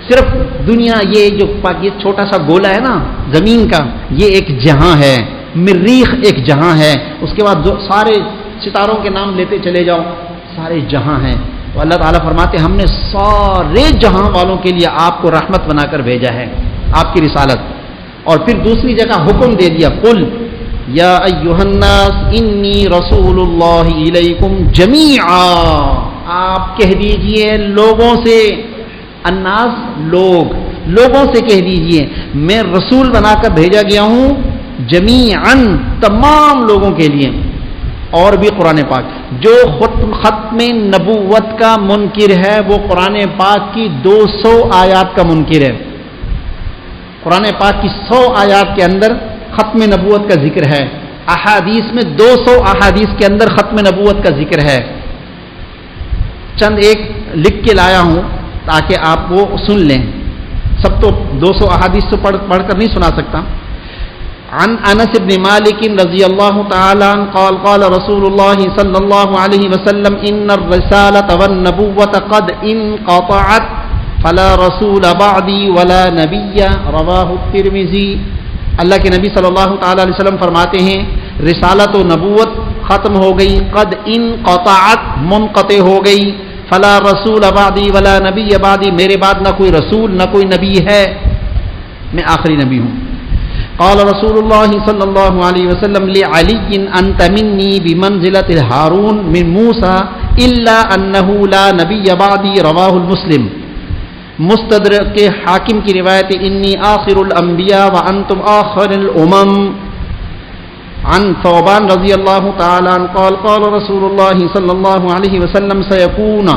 صرف دنیا یہ جو یہ چھوٹا سا گولا ہے نا زمین کا، یہ ایک جہاں ہے، مریخ ایک جہاں ہے، اس کے بعد جو سارے ستاروں کے نام لیتے چلے جاؤ، سارے جہاں ہیں۔ تو اللہ تعالیٰ فرماتے ہیں ہم نے سارے جہاں والوں کے لیے آپ کو رحمت بنا کر بھیجا ہے، آپ کی رسالت۔ اور پھر دوسری جگہ حکم دے دیا قل یا ایھا الناس انی رسول اللہ الیکم جمیعا، آپ کہہ دیجئے لوگوں سے، الناس لوگوں سے کہہ دیجئے میں رسول بنا کر بھیجا گیا ہوں جمیعاً، تمام لوگوں کے لیے۔ اور بھی قرآن پاک جو ختم نبوت کا منکر ہے وہ قرآن پاک کی 200 آیات کا منکر ہے، قرآن پاک کی 100 آیات کے اندر ختم نبوت کا ذکر ہے، احادیث میں 200 احادیث کے اندر ختم نبوت کا ذکر ہے۔ چند ایک لکھ کے لایا ہوں تاکہ آپ وہ سن لیں، سب تو 200 احادیث تو پڑھ کر نہیں سنا سکتا، عن انس بن مالك رضي الله تعالى عنه قال قال رسول الله صلى الله عليه وسلم ان الرسالة والنبوة قد انقطعت فلا رسول بعدي ولا نبي رواه الترمذی. اللہ کے نبی صلی اللہ تعالی علیہ وسلم فرماتے ہیں رسالت و نبوت ختم ہو گئی، قد انقطعت منقطع ہو گئی، فلا رسول بعدی ولا نبی بعدی، میرے بعد نہ کوئی رسول نہ کوئی نبی ہے، میں آخری نبی ہوں. قال رسول اللہ صلی اللہ علیہ وسلم لعلی انت منی بمنزلۃ ہارون من موسیٰ الا انہ لا نبی بعدی رواہ المسلم. مستدرک کے حاکم کی روایت انی آخر الانبیاء وانتم آخر الامم. عن ثوبان رضی اللہ تعالی عنہ قال قال رسول اللہ صلی اللہ علیہ وسلم سیکون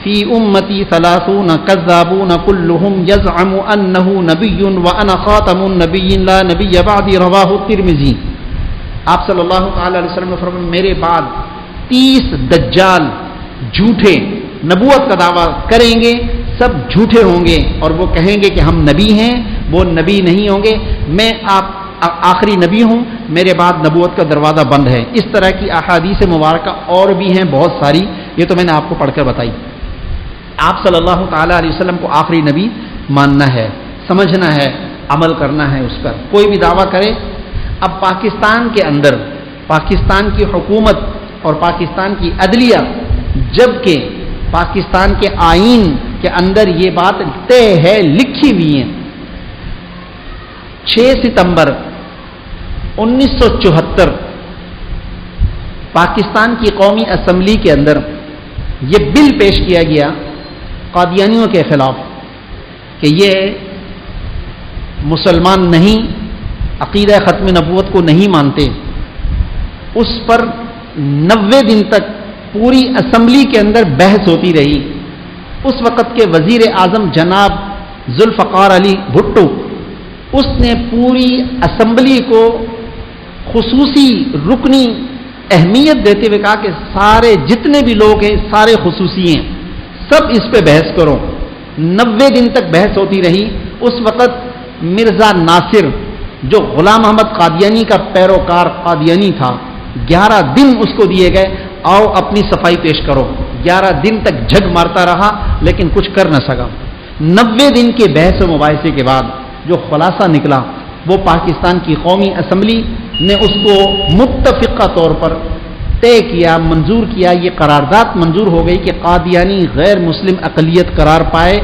فی امتی 30 کذابون کلہم یزعم انہ نبی وانا خاتم النبی لا نبی بعدی رواہ الترمذی. آپ صلی اللہ تعالی علیہ وسلم نے فرمایا میرے بعد 30 دجال جھوٹے نبوت کا دعویٰ کریں گے، سب جھوٹے ہوں گے اور وہ کہیں گے کہ ہم نبی ہیں، وہ نبی نہیں ہوں گے. میں آپ آخری نبی ہوں، میرے بعد نبوت کا دروازہ بند ہے. اس طرح کی احادیث مبارکہ اور بھی ہیں بہت ساری، یہ تو میں نے آپ کو پڑھ کر بتائی. آپ صلی اللہ تعالیٰ علیہ وسلم کو آخری نبی ماننا ہے، سمجھنا ہے، عمل کرنا ہے اس پر. کوئی بھی دعویٰ کرے. اب پاکستان کے اندر پاکستان کی حکومت اور پاکستان کی عدلیہ، جبکہ پاکستان کے آئین کے اندر یہ بات طے ہے، لکھی ہوئی ہے. 6 ستمبر 1974 پاکستان کی قومی اسمبلی کے اندر یہ بل پیش کیا گیا قادیانیوں کے خلاف کہ یہ مسلمان نہیں، عقیدہ ختم نبوت کو نہیں مانتے. اس پر 90 دن تک پوری اسمبلی کے اندر بحث ہوتی رہی. اس وقت کے وزیر اعظم جناب ذوالفقار علی بھٹو، اس نے پوری اسمبلی کو خصوصی رکنی اہمیت دیتے ہوئے کہا کہ سارے جتنے بھی لوگ ہیں سارے خصوصی ہیں، سب اس پہ بحث کرو. 90 دن تک بحث ہوتی رہی. اس وقت مرزا ناصر جو غلام محمد قادیانی کا پیروکار قادیانی تھا، 11 دن اس کو دیے گئے، آؤ اپنی صفائی پیش کرو. 11 دن تک جھگ مارتا رہا لیکن کچھ کر نہ سکا. 90 دن کے بحث و مباحثے کے بعد جو خلاصہ نکلا وہ پاکستان کی قومی اسمبلی نے اس کو متفقہ طور پر طے کیا، منظور کیا. یہ قرارداد منظور ہو گئی کہ قادیانی غیر مسلم اقلیت قرار پائے.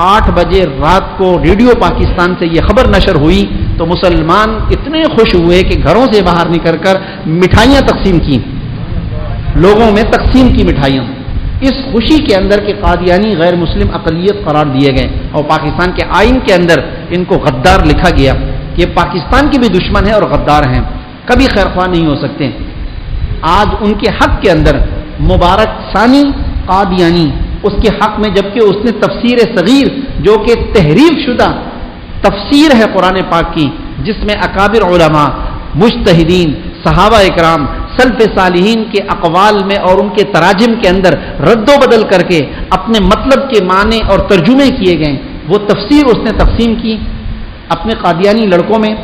8 بجے رات کو ریڈیو پاکستان سے یہ خبر نشر ہوئی تو مسلمان اتنے خوش ہوئے کہ گھروں سے باہر نکل کر مٹھائیاں تقسیم کی، لوگوں میں تقسیم کی مٹھائیاں، اس خوشی کے اندر کہ قادیانی غیر مسلم اقلیت قرار دیے گئے. اور پاکستان کے آئین کے اندر ان کو غدار لکھا گیا کہ پاکستان کے بھی دشمن ہیں اور غدار ہیں، کبھی خیر خواہ نہیں ہو سکتے. آج ان کے حق کے اندر مبارک ثانی قادیانی اس کے حق میں، جبکہ اس نے تفسیر صغیر جو کہ تحریف شدہ تفسیر ہے قرآن پاک کی، جس میں اکابر علماء، مجتہدین، صحابہ اکرام، سلف صالحین کے اقوال میں اور ان کے تراجم کے اندر رد و بدل کر کے اپنے مطلب کے معنی اور ترجمے کیے گئے، وہ تفسیر اس نے تقسیم کی اپنے قادیانی لڑکوں میں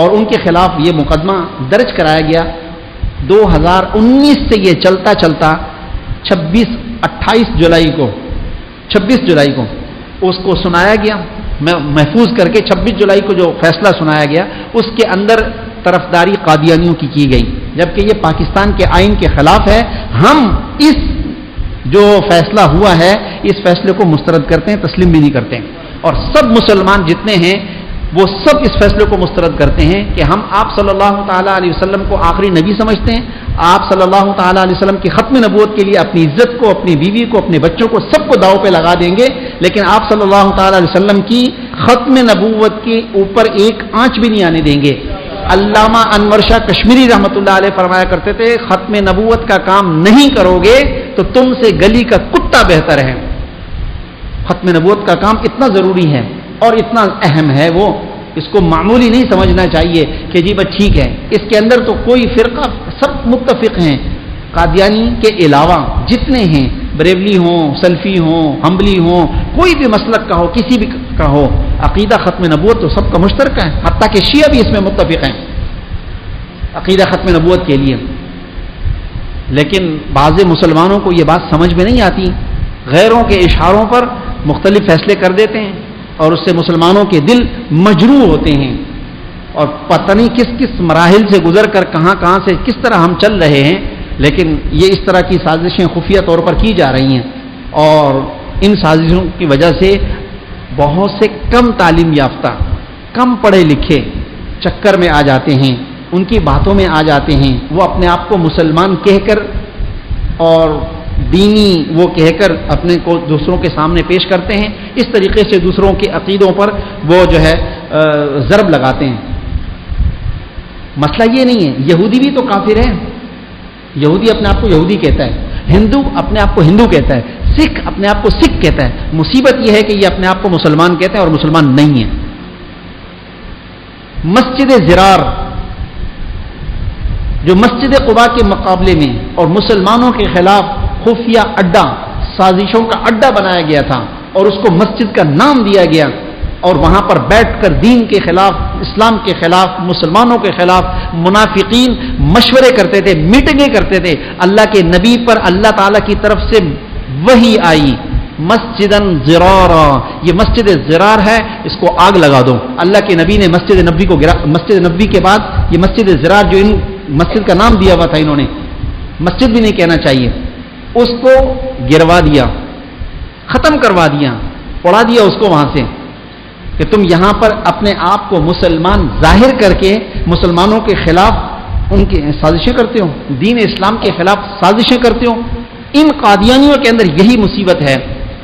اور ان کے خلاف یہ مقدمہ درج کرایا گیا. 2019 سے یہ چلتا چلتا 28 جولائی کو اس کو سنایا گیا، محفوظ کر کے 26 جولائی کو جو فیصلہ سنایا گیا اس کے اندر طرفداری قادیانیوں کی گئی، جبکہ یہ پاکستان کے آئین کے خلاف ہے. ہم اس جو فیصلہ ہوا ہے اس فیصلے کو مسترد کرتے ہیں، تسلیم بھی نہیں کرتے ہیں. اور سب مسلمان جتنے ہیں وہ سب اس فیصلے کو مسترد کرتے ہیں کہ ہم آپ صلی اللہ تعالیٰ علیہ وسلم کو آخری نبی سمجھتے ہیں. آپ صلی اللہ تعالیٰ علیہ وسلم کی ختم نبوت کے لیے اپنی عزت کو، اپنی بیوی کو، اپنے بچوں کو، سب کو داؤ پہ لگا دیں گے، لیکن آپ صلی اللہ تعالیٰ علیہ وسلم کی ختم نبوت کے اوپر ایک آنچ بھی نہیں آنے دیں گے. علامہ انور شاہ کشمیری رحمۃ اللہ علیہ فرمایا کرتے تھے ختم نبوت کا کام نہیں کرو گے تو تم سے گلی کا کتا بہتر ہے. ختم نبوت کا کام اتنا ضروری ہے اور اتنا اہم ہے، وہ اس کو معمولی نہیں سمجھنا چاہیے کہ جی بس ٹھیک ہے. اس کے اندر تو کوئی فرقہ سب متفق ہیں، قادیانی کے علاوہ جتنے ہیں، بریلوی ہوں، سلفی ہوں، حنبلی ہوں، کوئی بھی مسلک کا ہو، کسی بھی کا ہو، عقیدہ ختم نبوت تو سب کا مشترکہ ہے. حتیٰ کہ شیعہ بھی اس میں متفق ہیں. عقیدہ ختم نبوت کے لیے. لیکن بعض مسلمانوں کو یہ بات سمجھ میں نہیں آتی، غیروں کے اشاروں پر مختلف فیصلے کر دیتے ہیں اور اس سے مسلمانوں کے دل مجروح ہوتے ہیں، اور پتہ نہیں کس کس مراحل سے گزر کر کہاں سے کس طرح ہم چل رہے ہیں. لیکن یہ اس طرح کی سازشیں خفیہ طور پر کی جا رہی ہیں، اور ان سازشوں کی وجہ سے بہت سے کم تعلیم یافتہ، کم پڑھے لکھے چکر میں آ جاتے ہیں، ان کی باتوں میں آ جاتے ہیں. وہ اپنے آپ کو مسلمان کہہ کر اور دینی وہ کہہ کر اپنے کو دوسروں کے سامنے پیش کرتے ہیں. اس طریقے سے دوسروں کے عقیدوں پر وہ جو ہے ضرب لگاتے ہیں. مسئلہ یہ نہیں ہے، یہودی بھی تو کافر ہے، یہودی اپنے آپ کو یہودی کہتا ہے، ہندو اپنے آپ کو ہندو کہتا ہے، سکھ اپنے آپ کو سکھ کہتا ہے. مصیبت یہ ہے کہ یہ اپنے آپ کو مسلمان کہتے ہیں اور مسلمان نہیں ہے. مسجد زرار جو مسجد قباء کے مقابلے میں اور مسلمانوں کے خلاف خفیہ اڈا، سازشوں کا اڈا بنایا گیا تھا اور اس کو مسجد کا نام دیا گیا، اور وہاں پر بیٹھ کر دین کے خلاف، اسلام کے خلاف، مسلمانوں کے خلاف منافقین مشورے کرتے تھے، میٹنگیں کرتے تھے. اللہ کے نبی پر اللہ تعالیٰ کی طرف سے وحی آئی، مسجدن زرارا، یہ مسجد زرار ہے، اس کو آگ لگا دو. اللہ کے نبی نے مسجد نبوی کو مسجد نبوی کے بعد یہ مسجد زرار جو ان مسجد کا نام دیا ہوا تھا، انہوں نے مسجد بھی نہیں کہنا چاہیے، اس کو گروا دیا، ختم کروا دیا، اڑا دیا اس کو وہاں سے، کہ تم یہاں پر اپنے آپ کو مسلمان ظاہر کر کے مسلمانوں کے خلاف ان کی سازشیں کرتے ہو، دین اسلام کے خلاف سازشیں کرتے ہو. ان قادیانیوں کے اندر یہی مصیبت ہے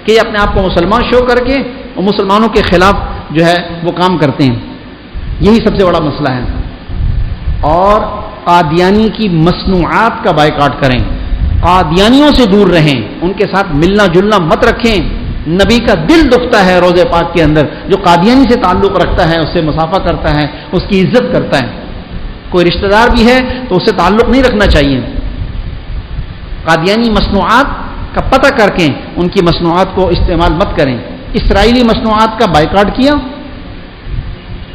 کہ یہ اپنے آپ کو مسلمان شو کر کے اور مسلمانوں کے خلاف جو ہے وہ کام کرتے ہیں. یہی سب سے بڑا مسئلہ ہے. اور قادیانی کی مصنوعات کا بائیکاٹ کریں، قادیانیوں سے دور رہیں، ان کے ساتھ ملنا جلنا مت رکھیں. نبی کا دل دکھتا ہے روضہ پاک کے اندر، جو قادیانی سے تعلق رکھتا ہے اس سے مسافہ کرتا ہے، اس کی عزت کرتا ہے. کوئی رشتہ دار بھی ہے تو اس سے تعلق نہیں رکھنا چاہیے. قادیانی مصنوعات کا پتہ کر کے ان کی مصنوعات کو استعمال مت کریں. اسرائیلی مصنوعات کا بائیکاٹ کیا،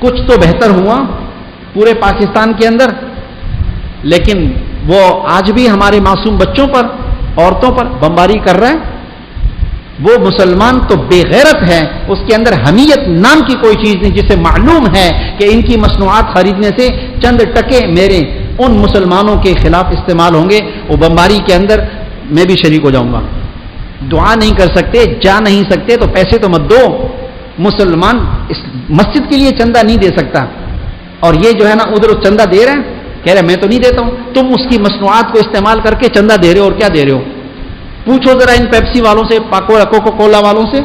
کچھ تو بہتر ہوا پورے پاکستان کے اندر، لیکن وہ آج بھی ہمارے معصوم بچوں پر، عورتوں پر بمباری کر رہا ہے. وہ مسلمان تو بے غیرت ہے، اس کے اندر حمیت نام کی کوئی چیز نہیں، جسے معلوم ہے کہ ان کی مصنوعات خریدنے سے چند ٹکے میرے ان مسلمانوں کے خلاف استعمال ہوں گے، وہ بمباری کے اندر میں بھی شریک ہو جاؤں گا. دعا نہیں کر سکتے، جا نہیں سکتے تو پیسے تو مت دو. مسلمان اس مسجد کے لیے چندہ نہیں دے سکتا، اور یہ جو ہے نا ادھر چندہ دے رہے ہیں، کہہ رہے میں تو نہیں دیتا ہوں. تم اس کی مصنوعات کو استعمال کر کے چندہ دے رہے ہو، اور کیا دے رہے ہو؟ پوچھو ذرا ان پیپسی والوں سے، کوکو کولا والوں سے،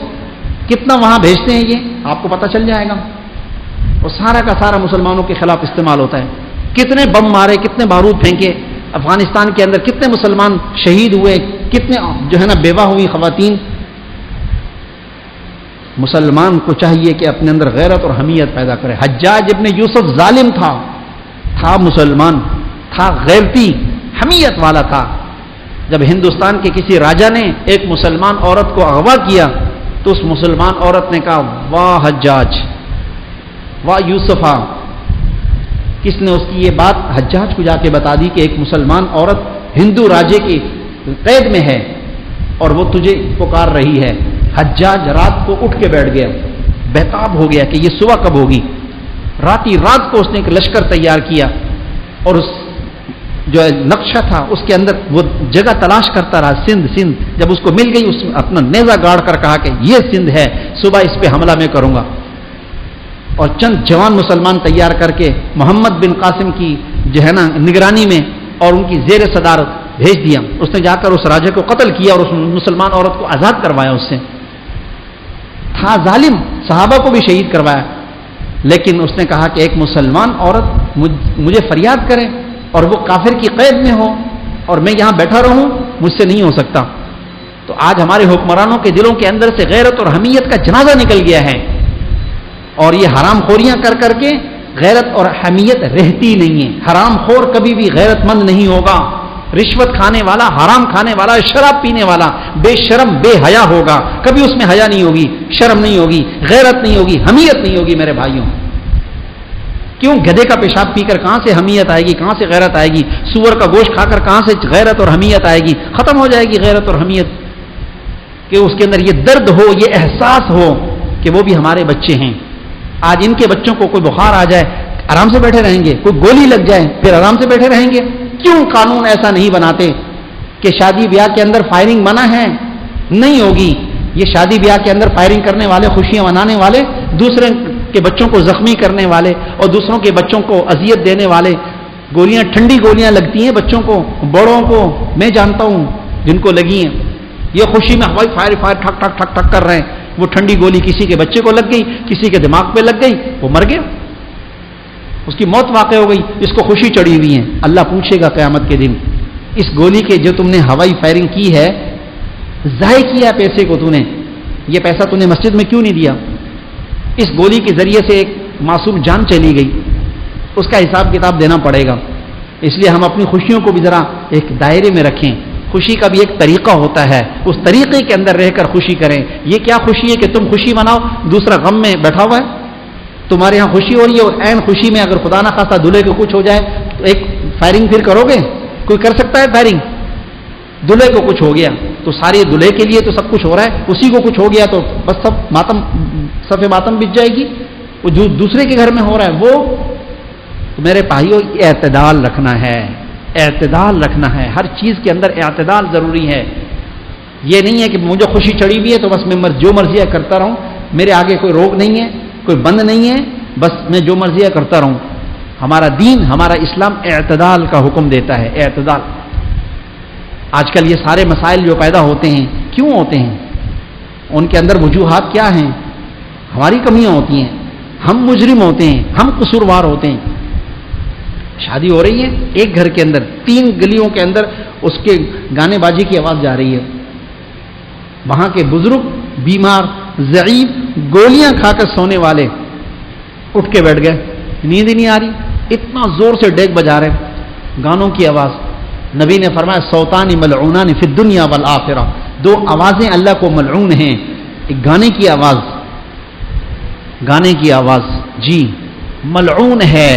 کتنا وہاں بھیجتے ہیں، یہ آپ کو پتہ چل جائے گا. اور سارا کا سارا مسلمانوں کے خلاف استعمال ہوتا ہے. کتنے بم مارے، کتنے بارود پھینکے افغانستان کے اندر، کتنے مسلمان شہید ہوئے، کتنے جو ہے نا بیوہ ہوئی خواتین. مسلمان کو چاہیے کہ اپنے اندر غیرت اور حمیت پیدا کرے. حجاج ابن یوسف ظالم تھا مسلمان تھا، غیرتی حمیت والا تھا. جب ہندوستان کے کسی راجا نے ایک مسلمان عورت کو اغوا کیا تو اس مسلمان عورت نے کہا واہ حجاج، واہ یوسفا. کس نے اس کی یہ بات حجاج کو جا کے بتا دی کہ ایک مسلمان عورت ہندو راجے کی قید میں ہے اور وہ تجھے پکار رہی ہے. حجاج رات کو اٹھ کے بیٹھ گیا، بہتاب ہو گیا کہ یہ صبح کب ہوگی. رات کو اس نے ایک لشکر تیار کیا اور اس جو نقشہ تھا اس کے اندر وہ جگہ تلاش کرتا رہا، سندھ. جب اس کو مل گئی، اس نے اپنا نیزہ گاڑ کر کہا کہ یہ سندھ ہے، صبح اس پہ حملہ میں کروں گا. اور چند جوان مسلمان تیار کر کے محمد بن قاسم کی جو ہے نا نگرانی میں اور ان کی زیر صدارت بھیج دیا. اس نے جا کر اس راجے کو قتل کیا اور اس مسلمان عورت کو آزاد کروایا. اس سے تھا ظالم، صحابہ کو بھی شہید کروایا. لیکن اس نے کہا کہ ایک مسلمان عورت مجھے فریاد کرے اور وہ کافر کی قید میں ہو اور میں یہاں بیٹھا رہوں، مجھ سے نہیں ہو سکتا. تو آج ہمارے حکمرانوں کے دلوں کے اندر سے غیرت اور حمیت کا جنازہ نکل گیا ہے، اور یہ حرام خوریاں کر کر کے غیرت اور حمیت رہتی نہیں ہے. حرام خور کبھی بھی غیرت مند نہیں ہوگا. رشوت کھانے والا، حرام کھانے والا، شراب پینے والا بے شرم بے حیا ہوگا. کبھی اس میں حیا نہیں ہوگی، شرم نہیں ہوگی، غیرت نہیں ہوگی، حمیت نہیں ہوگی. میرے بھائیوں، کیوں گدھے کا پیشاب پی کر کہاں سے حمیت آئے گی، کہاں سے غیرت آئے گی؟ سور کا گوشت کھا کر کہاں سے غیرت اور حمیت آئے گی؟ ختم ہو جائے گی غیرت اور حمیت، کہ اس کے اندر یہ درد ہو، یہ احساس ہو کہ وہ بھی ہمارے بچے ہیں۔ آج ان کے بچوں کو کوئی بخار آ جائے آرام سے بیٹھے رہیں گے، کوئی گولی لگ جائے پھر آرام سے بیٹھے رہیں گے۔ کیوں قانون ایسا نہیں بناتے کہ شادی بیاہ کے اندر فائرنگ منع ہے؟ نہیں ہوگی۔ یہ شادی بیاہ کے اندر فائرنگ کرنے والے، خوشیاں منانے والے، دوسرے کے بچوں کو زخمی کرنے والے اور دوسروں کے بچوں کو اذیت دینے والے، گولیاں، ٹھنڈی گولیاں لگتی ہیں بچوں کو، بڑوں کو میں جانتا ہوں جن کو لگی ہیں، یہ خوشی میں ہوائی فائر ٹھک ٹھک ٹھک ٹھک کر رہے ہیں، وہ ٹھنڈی گولی کسی کے بچے کو لگ گئی، کسی کے دماغ پہ لگ گئی، وہ مر گیا، اس کی موت واقع ہو گئی، اس کو خوشی چڑھی ہوئی ہے۔ اللہ پوچھے گا قیامت کے دن، اس گولی کے جو تم نے ہوائی فائرنگ کی ہے، ضائع کیا پیسے کو، تو نے یہ پیسہ تو نے مسجد میں کیوں نہیں دیا؟ اس گولی کے ذریعے سے ایک معصوم جان چلی گئی، اس کا حساب کتاب دینا پڑے گا۔ اس لیے ہم اپنی خوشیوں کو بھی ذرا ایک دائرے میں رکھیں۔ خوشی کا بھی ایک طریقہ ہوتا ہے، اس طریقے کے اندر رہ کر خوشی کریں۔ یہ کیا خوشی ہے کہ تم خوشی مناؤ، دوسرا غم میں بیٹھا ہوا ہے؟ تمہارے یہاں خوشی ہو رہی ہے اور عین خوشی میں اگر خدا نہ خواستہ دلہے کو کچھ ہو جائے تو ایک فائرنگ پھر کرو گے؟ کوئی کر سکتا ہے فائرنگ؟ دلہے کو کچھ ہو گیا تو سارے دلہے کے لیے تو سب کچھ ہو رہا ہے، اسی کو کچھ ہو گیا تو بس سب ماتم، صف ماتم بچ جائے گی۔ وہ جو دوسرے کے گھر میں ہو رہا ہے وہ، تو میرے بھائیوں اعتدال رکھنا ہے، اعتدال رکھنا ہے، ہر چیز کے اندر اعتدال ضروری ہے۔ یہ نہیں ہے کہ مجھے خوشی چڑھی ہوئی ہے تو بس میں جو مرضی ہے کرتا رہوں، میرے آگے کوئی روک نہیں ہے، کوئی بند نہیں ہے، بس میں جو مرضی ہے کرتا رہوں۔ ہمارا دین، ہمارا اسلام اعتدال کا حکم دیتا ہے، اعتدال۔ آج کل یہ سارے مسائل جو پیدا ہوتے ہیں کیوں ہوتے ہیں؟ ان کے اندر وجوہات کیا ہیں؟ ہماری کمیاں ہوتی ہیں، ہم مجرم ہوتے ہیں، ہم قصوروار ہوتے ہیں۔ شادی ہو رہی ہے ایک گھر کے اندر، 3 گلیوں کے اندر اس کے گانے بازی کی آواز جا رہی ہے، وہاں کے بزرگ، بیمار، ضعیف، گولیاں کھا کر سونے والے اٹھ کے بیٹھ گئے، نیند ہی نہیں آ رہی، اتنا زور سے ڈیگ بجا رہے، گانوں کی آواز۔ نبی نے فرمایا صوتان ملعونان فی الدنیا والآخرہ، 2 آوازیں اللہ کو ملعون ہیں، ایک گانے کی آواز، گانے کی آواز جی ملعون ہے۔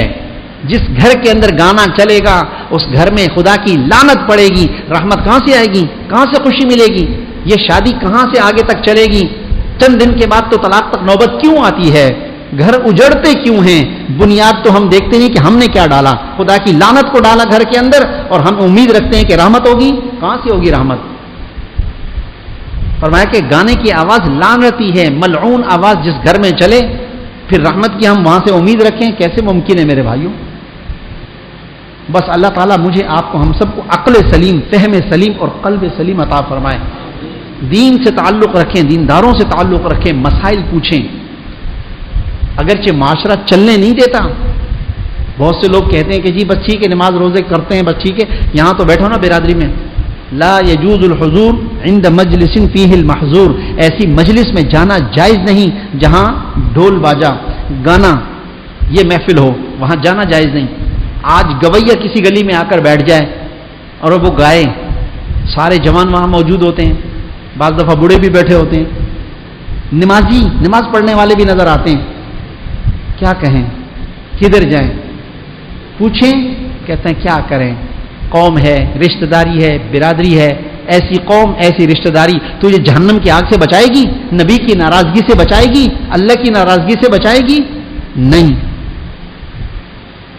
جس گھر کے اندر گانا چلے گا اس گھر میں خدا کی لعنت پڑے گی، رحمت کہاں سے آئے گی، کہاں سے خوشی ملے گی؟ یہ شادی کہاں سے آگے تک چلے گی؟ چند دن کے بعد تو طلاق تک نوبت کیوں آتی ہے؟ گھر اجڑتے کیوں ہیں؟ بنیاد تو ہم دیکھتے نہیں کہ ہم نے کیا ڈالا، خدا کی لعنت کو ڈالا گھر کے اندر، اور ہم امید رکھتے ہیں کہ رحمت ہوگی۔ کہاں سے ہوگی رحمت؟ فرمایا کہ گانے کی آواز لعنتی ہے، ملعون آواز جس گھر میں چلے، پھر رحمت کی ہم وہاں سے امید رکھیں؟ کیسے ممکن ہے میرے بھائیوں؟ بس اللہ تعالیٰ مجھے آپ کو، ہم سب کو عقل سلیم، فہم سلیم اور قلب سلیم عطا فرمائے۔ دین سے تعلق رکھیں، دینداروں سے تعلق رکھیں، مسائل پوچھیں۔ اگرچہ معاشرہ چلنے نہیں دیتا، بہت سے لوگ کہتے ہیں کہ جی بس ٹھیک ہے نماز روزے کرتے ہیں، بس ٹھیک ہے یہاں تو بیٹھو نا برادری میں، لا یجوز الحضور عند مجلس فیہ المحظور، ایسی مجلس میں جانا جائز نہیں جہاں ڈھول باجا، گانا، یہ محفل ہو، وہاں جانا جائز نہیں۔ آج گویہ کسی گلی میں آ کر بیٹھ جائے اور وہ گائے، سارے جوان وہاں موجود ہوتے ہیں، بعض دفعہ بوڑھے بھی بیٹھے ہوتے ہیں، نمازی، نماز پڑھنے والے بھی نظر آتے ہیں، کیا کہیں، کدھر جائیں؟ پوچھیں، کہتے ہیں کیا کریں، قوم ہے، رشتہ داری ہے، برادری ہے، ایسی قوم، ایسی رشتہ داری تجھے جہنم کی آگ سے بچائے گی؟ نبی کی ناراضگی سے بچائے گی؟ اللہ کی ناراضگی سے بچائے گی؟ نہیں۔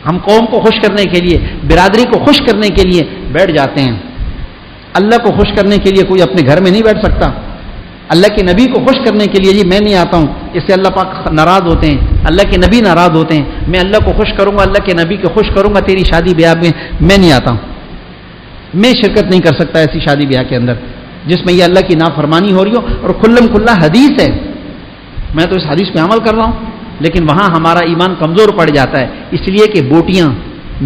ہم قوم کو خوش کرنے کے لیے، برادری کو خوش کرنے کے لیے بیٹھ جاتے ہیں، اللہ کو خوش کرنے کے لیے کوئی اپنے گھر میں نہیں بیٹھ سکتا۔ اللہ کے نبی کو خوش کرنے کے لیے جی میں نہیں آتا ہوں، اس سے اللہ پاک ناراض ہوتے ہیں، اللہ کے نبی ناراض ہوتے ہیں۔ میں اللہ کو خوش کروں گا، اللہ کے نبی کو خوش کروں گا، تیری شادی بیاہ میں نہیں آتا ہوں، میں شرکت نہیں کر سکتا ایسی شادی بیاہ کے اندر جس میں یہ اللہ کی نافرمانی ہو رہی ہو، اور کھلم کھلا حدیث ہے، میں تو اس حدیث پہ عمل کر رہا ہوں، لیکن وہاں ہمارا ایمان کمزور پڑ جاتا ہے، اس لیے کہ بوٹیاں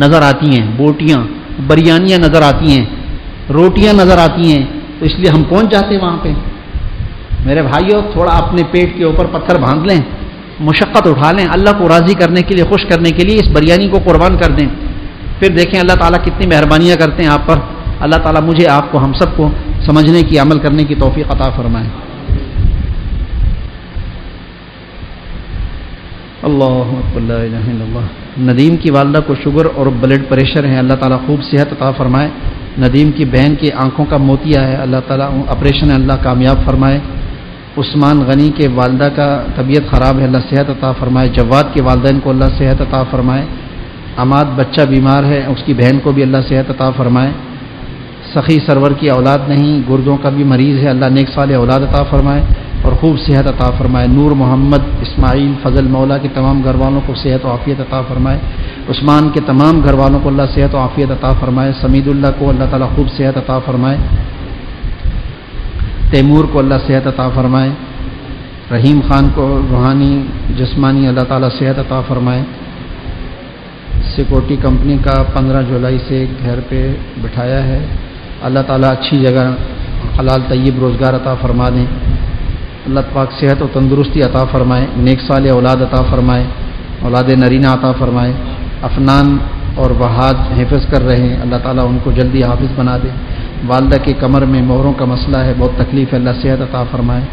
نظر آتی ہیں، بوٹیاں، بریانیاں نظر آتی ہیں، روٹیاں نظر آتی ہیں، تو اس لیے ہم پہنچ جاتے ہیں وہاں پہ۔ میرے بھائیوں تھوڑا اپنے پیٹ کے اوپر پتھر باندھ لیں، مشقت اٹھا لیں، اللہ کو راضی کرنے کے لیے، خوش کرنے کے لیے اس بریانی کو قربان کر دیں، پھر دیکھیں اللہ تعالیٰ کتنی مہربانیاں کرتے ہیں آپ پر۔ اللہ تعالیٰ مجھے، آپ کو، ہم سب کو سمجھنے کی، عمل کرنے کی توفیق عطا فرمائے۔ اللہ اکبر، لا الہ الا اللہ۔ ندیم کی والدہ کو شوگر اور بلڈ پریشر ہے، اللہ تعالیٰ خوب صحت عطا فرمائے۔ ندیم کی بہن کی آنکھوں کا موتیا ہے، اللہ تعالیٰ آپریشن ہے اللہ کامیاب فرمائے۔ عثمان غنی کے والدہ کا طبیعت خراب ہے، اللہ صحت عطا فرمائے۔ جواد کے والدین کو اللہ صحت عطا فرمائے۔ عماد بچہ بیمار ہے، اس کی بہن کو بھی اللہ صحت عطا فرمائے۔ سخی سرور کی اولاد نہیں، گردوں کا بھی مریض ہے، اللہ نیک صالح اولاد عطا فرمائے اور خوب صحت عطا فرمائے۔ نور محمد اسماعیل فضل مولا کے تمام گھر والوں کو صحت و عافیت عطا فرمائے۔ عثمان کے تمام گھر والوں کو اللہ صحت و عافیت عطا فرمائے۔ سمید اللہ کو اللہ تعالیٰ خوب صحت عطا فرمائے۔ تیمور کو اللہ صحت عطا فرمائے۔ رحیم خان کو روحانی جسمانی اللہ تعالیٰ صحت عطا فرمائے۔ سیکورٹی کمپنی کا 15 جولائی سے گھر پہ بٹھایا ہے، اللہ تعالیٰ اچھی جگہ حلال طیب روزگار عطا فرما دیں۔ اللہ پاک صحت و تندرستی عطا فرمائے، نیک صالح اولاد عطا فرمائے، اولاد نرینہ عطا فرمائے۔ افنان اور وحاد حفظ کر رہے ہیں، اللہ تعالیٰ ان کو جلدی حافظ بنا دے۔ والدہ کی کمر میں مہروں کا مسئلہ ہے، بہت تکلیف ہے، اللہ صحت عطا فرمائے۔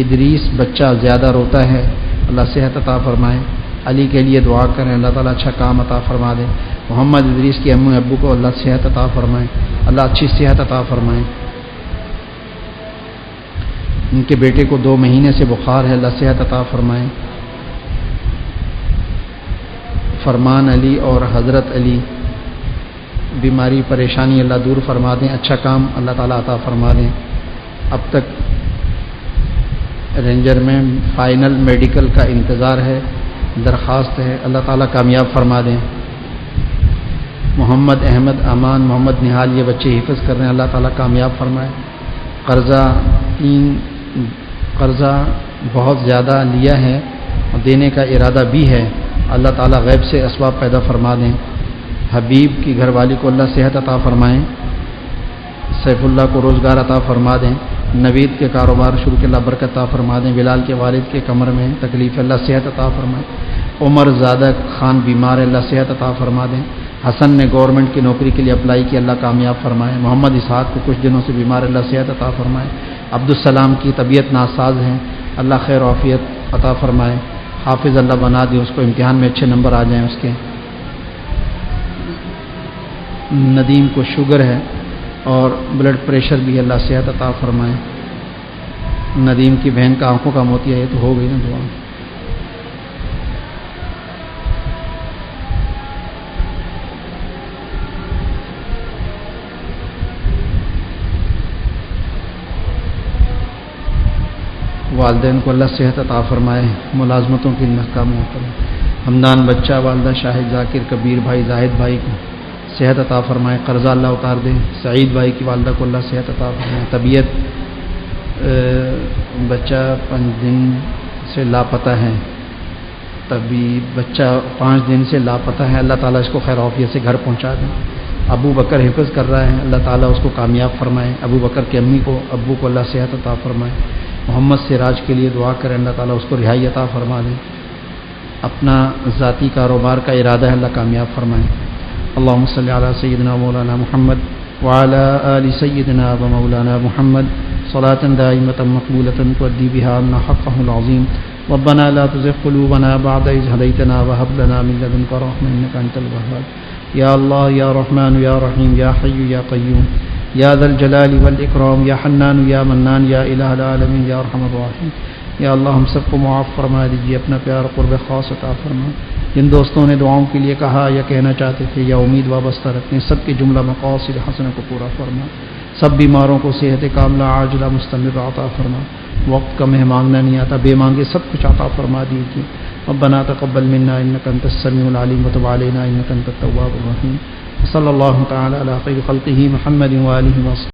ادریس بچہ زیادہ روتا ہے، اللہ صحت عطا فرمائے۔ علی کے لیے دعا کریں، اللہ تعالیٰ اچھا کام عطا فرما دے۔ محمد ادریس کے امو ابو کو اللہ صحت عطا فرمائے، اللہ اچھی صحت عطا فرمائے۔ ان کے بیٹے کو 2 مہینے سے بخار ہے، اللہ صحت عطا فرمائے۔ فرمان علی اور حضرت علی بیماری پریشانی اللہ دور فرما دیں، اچھا کام اللہ تعالیٰ عطا فرما دیں۔ اب تک رینجر میں فائنل میڈیکل کا انتظار ہے، درخواست ہے، اللہ تعالیٰ کامیاب فرما دیں۔ محمد احمد امان محمد نہال یہ بچے حفظ کر رہے ہیں، اللہ تعالیٰ کامیاب فرمائے۔ قرضہ بہت زیادہ لیا ہے اور دینے کا ارادہ بھی ہے، اللہ تعالیٰ غیب سے اسباب پیدا فرما دیں۔ حبیب کی گھر والی کو اللہ صحت عطا فرمائیں، سیف اللہ کو روزگار عطا فرما دیں۔ نوید کے کاروبار شروع کے اللہ برکت عطا فرما دیں۔ بلال کے والد کے کمر میں تکلیف ہے، اللہ صحت عطا فرمائے۔ عمر زادہ خان بیمار ہے، اللہ صحت عطا فرما دیں۔ حسن نے گورنمنٹ کی نوکری کے لیے اپلائی کیا، اللہ کامیاب فرمائے۔ محمد اسحاق کو کچھ دنوں سے بیمار ہے، اللہ صحت عطا فرمائے۔ عبدالسلام کی طبیعت ناساز ہے، اللہ خیر و عافیت عطا فرمائے۔ حافظ اللہ بنا دے، اس کو امتحان میں اچھے نمبر آ جائیں اس کے۔ ندیم کو شوگر ہے اور بلڈ پریشر بھی، اللہ صحت عطا فرمائے۔ ندیم کی بہن کا آنکھوں کا موتیا ہے، تو ہو گئی نا دعا۔ والدین کو اللہ صحت عطا فرمائے، ملازمتوں کی ناکامیوں پر۔ ہمدان بچہ والدہ شاہد ذاکر کبیر بھائی زاہد بھائی کو صحت عطا فرمائے، قرضہ اللہ اتار دے۔ سعید بھائی کی والدہ کو اللہ صحت عطا فرمائے۔ طبیعت بچہ 5 دن سے لاپتہ ہے، بچہ 5 دن سے لاپتہ ہے، اللہ تعالیٰ اس کو خیر عافیت سے گھر پہنچا دیں۔ ابو بکر حفظ کر رہا ہے، اللہ تعالیٰ اس کو کامیاب فرمائے۔ ابو بکر کی امی کو ابو کو اللہ صحت عطا فرمائے۔ محمد سراج کے لیے دعا کریں، اللہ تعالیٰ اس کو رہائی عطا فرما دیں۔ اپنا ذاتی کاروبار کا ارادہ ہے، اللہ کامیاب فرمائے۔ اللہم صلی علی سیدنا مولانا محمد وعلی آل سیدنا و مولانا محمد صلاة دائمة مقبولة تؤدي بها عنا حقه العظيم ربنا لا تزغ قلوبنا بعد إذ هديتنا وهب لنا من لدنك رحمة إنك أنت الوهاب يا الله يا رحمن يا رحيم يا حي يا قيوم یا ذا الجلال والاکرام یا حنان یا منان یا الہ العالمین یا ارحم الراحمین۔ یا اللہ ہم سب کو معاف فرما دیجیے، اپنا پیار قرب خاص عطا فرما۔ جن دوستوں نے دعاؤں کے لیے کہا یا کہنا چاہتے تھے یا امید وابستہ رکھتے ہیں، سب کے جملہ مقاصد حسنہ کو پورا فرما۔ سب بیماروں کو صحت کاملہ عاجلہ مستمر عطا فرما۔ وقت کا مانگنا نہیں آتا، بے مانگے سب کچھ عطا فرما دیجیے۔ ربنا تقبل منا انک انت السمیع العلیم وتب علینا انک انت التواب الرحیم۔ صلی اللہ تعالی علی خیر خلقہ محمد و آلہ وصحبہ۔